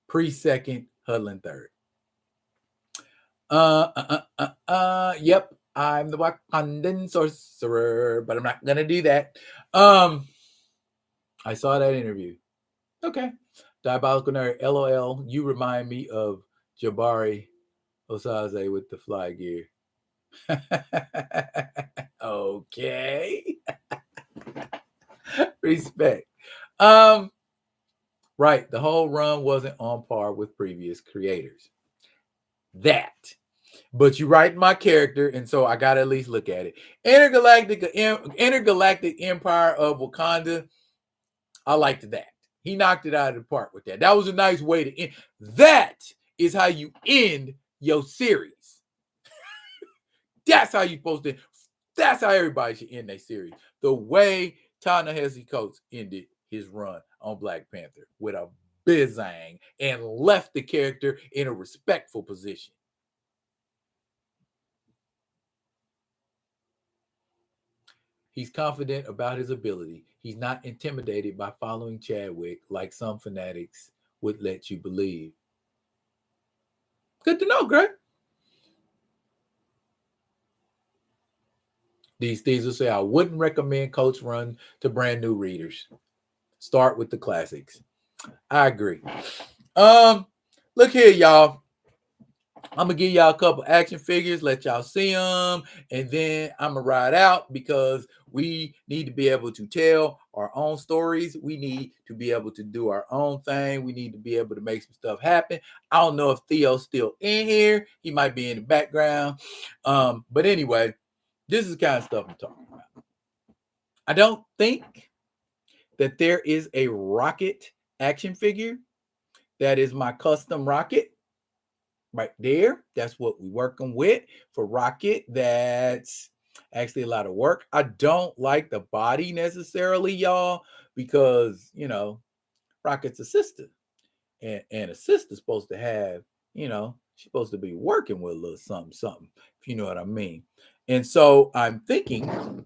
Priest second, Hudlin third. Yep, I'm the Wakandan sorcerer, but I'm not gonna do that. I saw that interview. Okay. Diabolical Nerd, LOL, you remind me of Jabari Osaze with the fly gear. Okay. Respect. Right. The whole run wasn't on par with previous creators. That. But you write my character, and so I gotta at least look at it. Intergalactic Empire of Wakanda. I liked that. He knocked it out of the park with that. That was a nice way to end. That is how you end your series. That's how you're supposed to. That's how everybody should end their series. The way Ta-Nehisi Coates ended his run on Black Panther with a bizang and left the character in a respectful position. He's confident about his ability. He's not intimidated by following Chadwick like some fanatics would let you believe. Good to know, Greg. These things will say I wouldn't recommend Coach Run to brand new readers. Start with the classics. I agree. Look here, y'all. I'm gonna give y'all a couple action figures, let y'all see them, and then I'm gonna ride out because we need to be able to tell our own stories. We need to be able to do our own thing. We need to be able to make some stuff happen. I don't know if Theo's still in here. He might be in the background. But anyway, this is the kind of stuff I'm talking about. I don't think that there is a Rocket action figure that is my custom Rocket. Right there, that's what we're working with for Rocket. That's actually a lot of work. I don't like the body necessarily, y'all, because Rocket's a sister, and a sister's supposed to have, she's supposed to be working with a little something, if you know what I mean. And so I'm thinking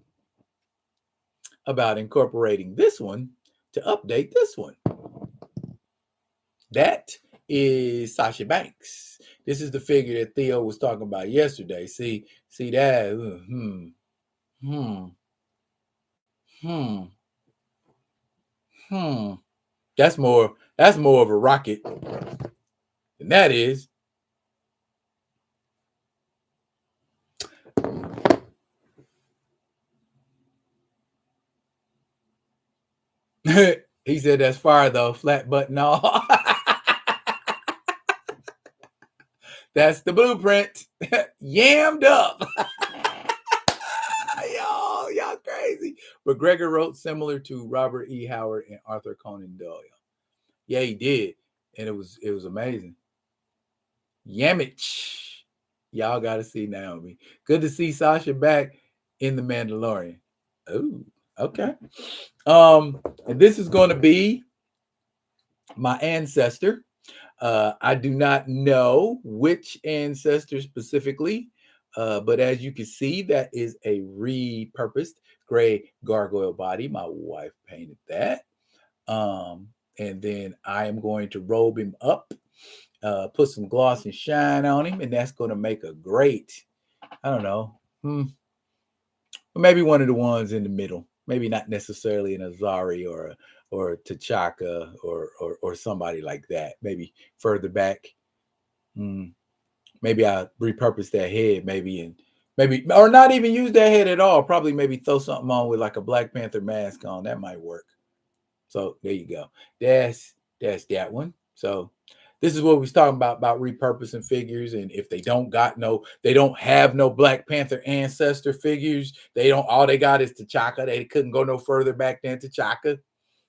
about incorporating this one to update this one. That is Sasha Banks. This is the figure that Theo was talking about yesterday. See that? That's more of a Rocket than that is. He said that's fire though. Flat button off. That's the blueprint. Yammed up. Y'all crazy. But Gregor wrote similar to Robert E. Howard and Arthur Conan Doyle. Yeah, he did. And it was amazing. Yamich. Y'all got to see Naomi. Good to see Sasha back in The Mandalorian. Oh, okay. And this is going to be my ancestor. I do not know which ancestor specifically, but as you can see, that is a repurposed gray gargoyle body. My wife painted that. And then I am going to robe him up, put some gloss and shine on him, and that's going to make a great, I don't know, maybe one of the ones in the middle. Maybe not necessarily an Azari or T'Chaka or somebody like that. Maybe further back. Maybe I repurpose that head, maybe or not even use that head at all. Probably maybe throw something on with like a Black Panther mask on. That might work. So there you go. That's that one. So this is what we was talking about repurposing figures. And if they don't have no Black Panther ancestor figures, all they got is T'Chaka. They couldn't go no further back than T'Chaka.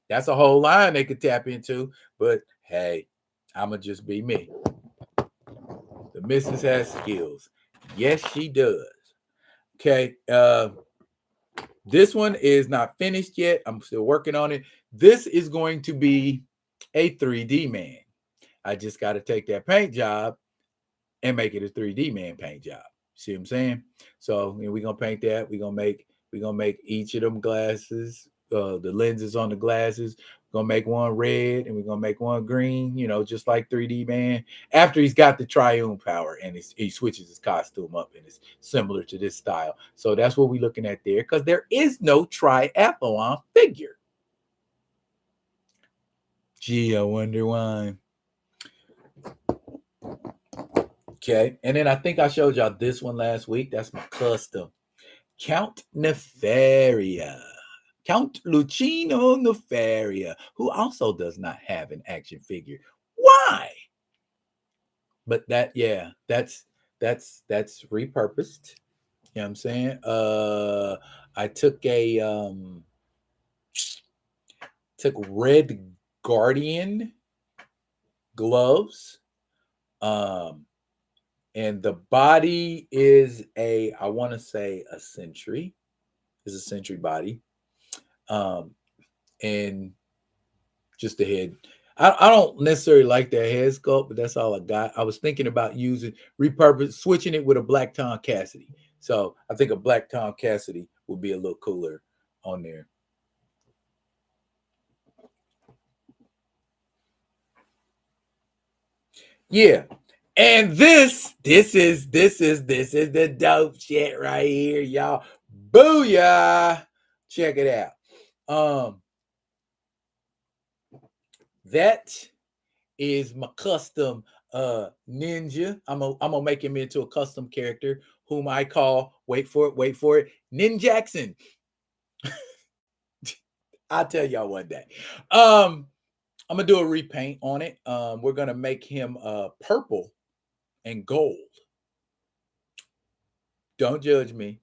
That's a whole line they could tap into. But hey, I'ma just be me. The missus has skills. Yes, she does. Okay. This one is not finished yet. I'm still working on it. This is going to be a 3D man. I just got to take that paint job and make it a 3D man paint job. See what I'm saying? So we're gonna paint that. We're gonna make each of them glasses, the lenses on the glasses. We're gonna make one red and we're gonna make one green, just like 3D man. After he's got the triune power and he switches his costume up and it's similar to this style. So that's what we're looking at there, because there is no triathlon figure. Gee, I wonder why. Okay, and then I think I showed y'all this one last week. That's my custom Count Nefaria. Count Lucino Nefaria, who also does not have an action figure. Why? But that's repurposed. You know what I'm saying? I took Red Guardian gloves. And the body is I want to say a Sentry. Is a Sentry body. And just the head. I don't necessarily like that head sculpt, but that's all I got. I was thinking about switching it with a Black Tom Cassidy. So I think a Black Tom Cassidy would be a little cooler on there. Yeah. And this is the dope shit right here, y'all. Booyah. Check it out. That is my custom ninja. I'm gonna make him into a custom character whom I call, wait for it, Nin Jackson. I'll tell y'all one day. I'm gonna do a repaint on it. We're gonna make him purple and gold. Don't judge me.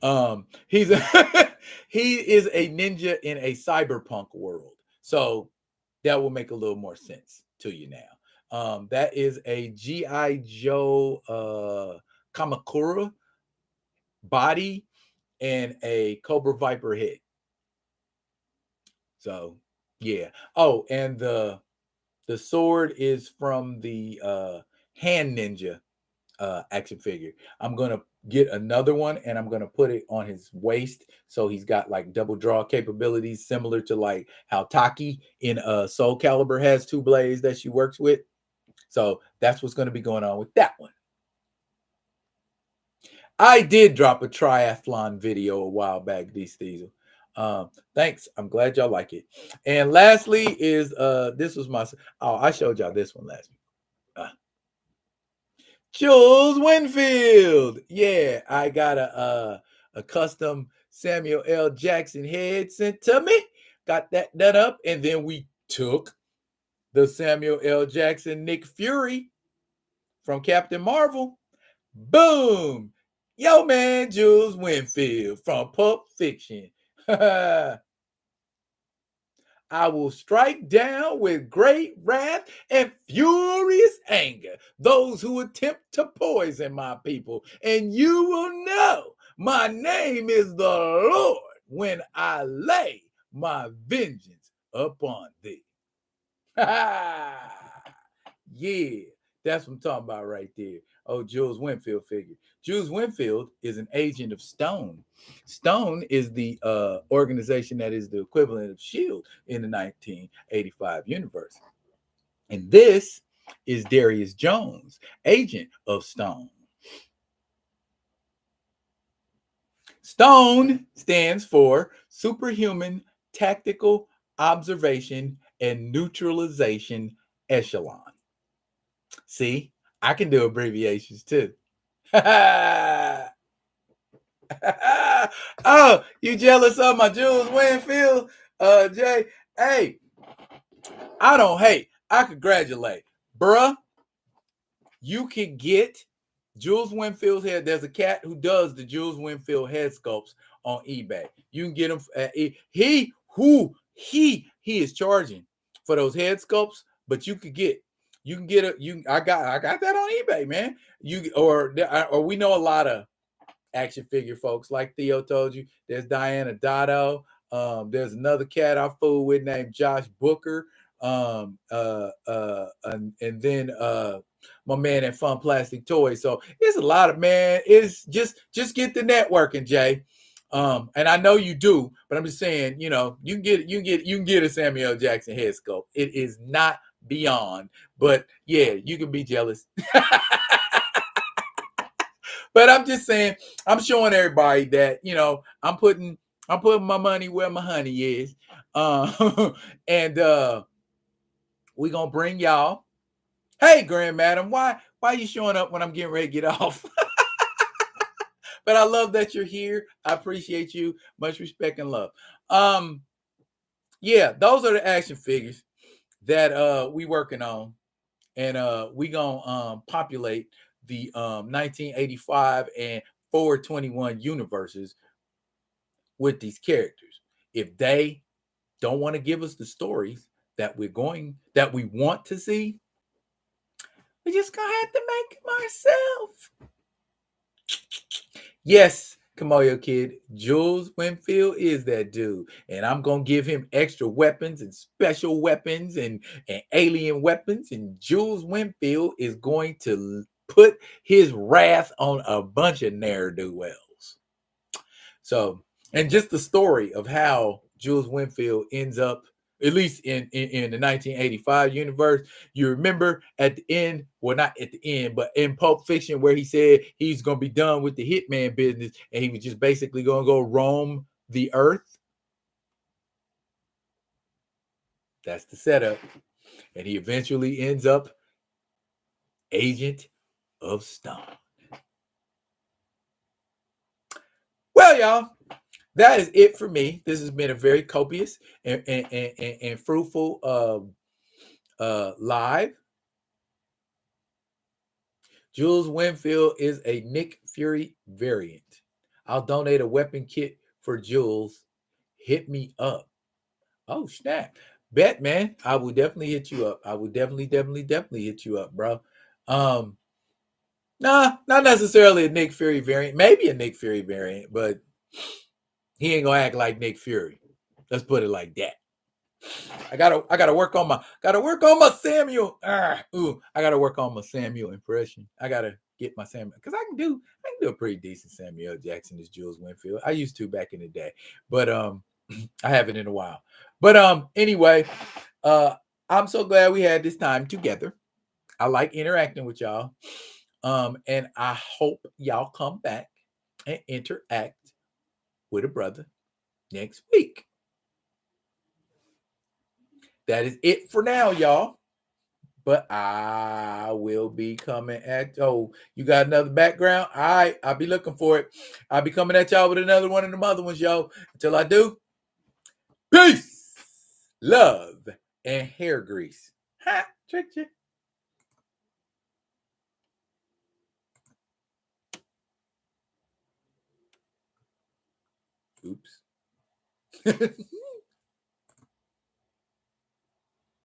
He is a ninja in a cyberpunk world. So that will make a little more sense to you now. That is a G.I. Joe Kamakura body and a Cobra Viper head. So yeah. Oh, and the sword is from the Hand Ninja action figure. I'm gonna get another one and I'm gonna put it on his waist so he's got like double draw capabilities, similar to like how Taki in Soul Calibur has two blades that she works with. So that's what's gonna be going on with that one. I did drop a triathlon video a while back, D. Steezel. Thanks. I'm glad y'all like it. And lastly is this was I showed y'all this one last week. Jules Winfield. Yeah, I got a custom Samuel L. Jackson head sent to me. Got that done up, and then we took the Samuel L. Jackson Nick Fury from Captain Marvel. Boom! Yo, man, Jules Winfield from Pulp Fiction. I will strike down with great wrath and furious anger those who attempt to poison my people. And you will know my name is the Lord when I lay my vengeance upon thee. Yeah, that's what I'm talking about right there. Oh, Jules Winfield figure. Jules Winfield is an agent of Stone. Stone is the organization that is the equivalent of S.H.I.E.L.D. in the 1985 universe. And this is Darius Jones, agent of Stone. Stone stands for Superhuman Tactical Observation and Neutralization Echelon. See, I can do abbreviations too. Oh, you jealous of my Jules Winfield? Jay, hey, I don't hate. I congratulate. Bruh, you can get Jules Winfield's head. There's a cat who does the Jules Winfield head sculpts on eBay. You can get them. He is charging for those head sculpts, but you can get I got that on eBay, man. Or we know a lot of action figure folks, like Theo told you. There's Diana Dotto. There's another cat I fool with named Josh Booker. And then my man at Fun Plastic Toys. So it's a lot of, man. It's just get the networking, Jay. And I know you do, but I'm just saying, you can get a Samuel Jackson head sculpt. It is not beyond, but yeah, you can be jealous. But I'm just saying, I'm showing everybody that, I'm putting my money where my honey is. And we're gonna bring y'all. Hey, Grand Madam, why are you showing up when I'm getting ready to get off? but I love that you're here. I appreciate you. Much respect and love. Yeah, those are the action figures that we working on, and we gonna populate the 1985 and 421 universes with these characters. If they don't want to give us the stories that we want to see, we just gonna have to make them ourselves. Yes, Kamoyo Kid, Jules Winfield is that dude. And I'm going to give him extra weapons and special weapons and alien weapons. And Jules Winfield is going to put his wrath on a bunch of ne'er-do-wells. So, and just the story of how Jules Winfield ends up, at least in the 1985 universe. You remember at the end, well, not at the end, but in Pulp Fiction, where he said he's going to be done with the hitman business and he was just basically going to go roam the earth. That's the setup. And he eventually ends up Agent of Stone. Well, y'all, that is it for me. This has been a very copious and fruitful live. Jules Winfield is a Nick Fury variant. I'll donate a weapon kit for Jules. Hit me up. Oh, snap. Bet, man. I will definitely hit you up. I will definitely hit you up, bro. Nah, not necessarily a Nick Fury variant. Maybe a Nick Fury variant, but he ain't gonna act like Nick Fury. Let's put it like that. I gotta work on my Samuel. I gotta work on my Samuel impression. I gotta get my Samuel because I can do a pretty decent Samuel Jackson as Jules Winfield. I used to back in the day, but I haven't in a while. But anyway, I'm so glad we had this time together. I like interacting with y'all. And I hope y'all come back and interact with a brother next week. That is it for now, y'all. But I will be coming at you got another background? All right, I'll be looking for it. I'll be coming at y'all with another one of them other ones, y'all. Until I do, peace, love, and hair grease. Ha! Tricked you. Oops.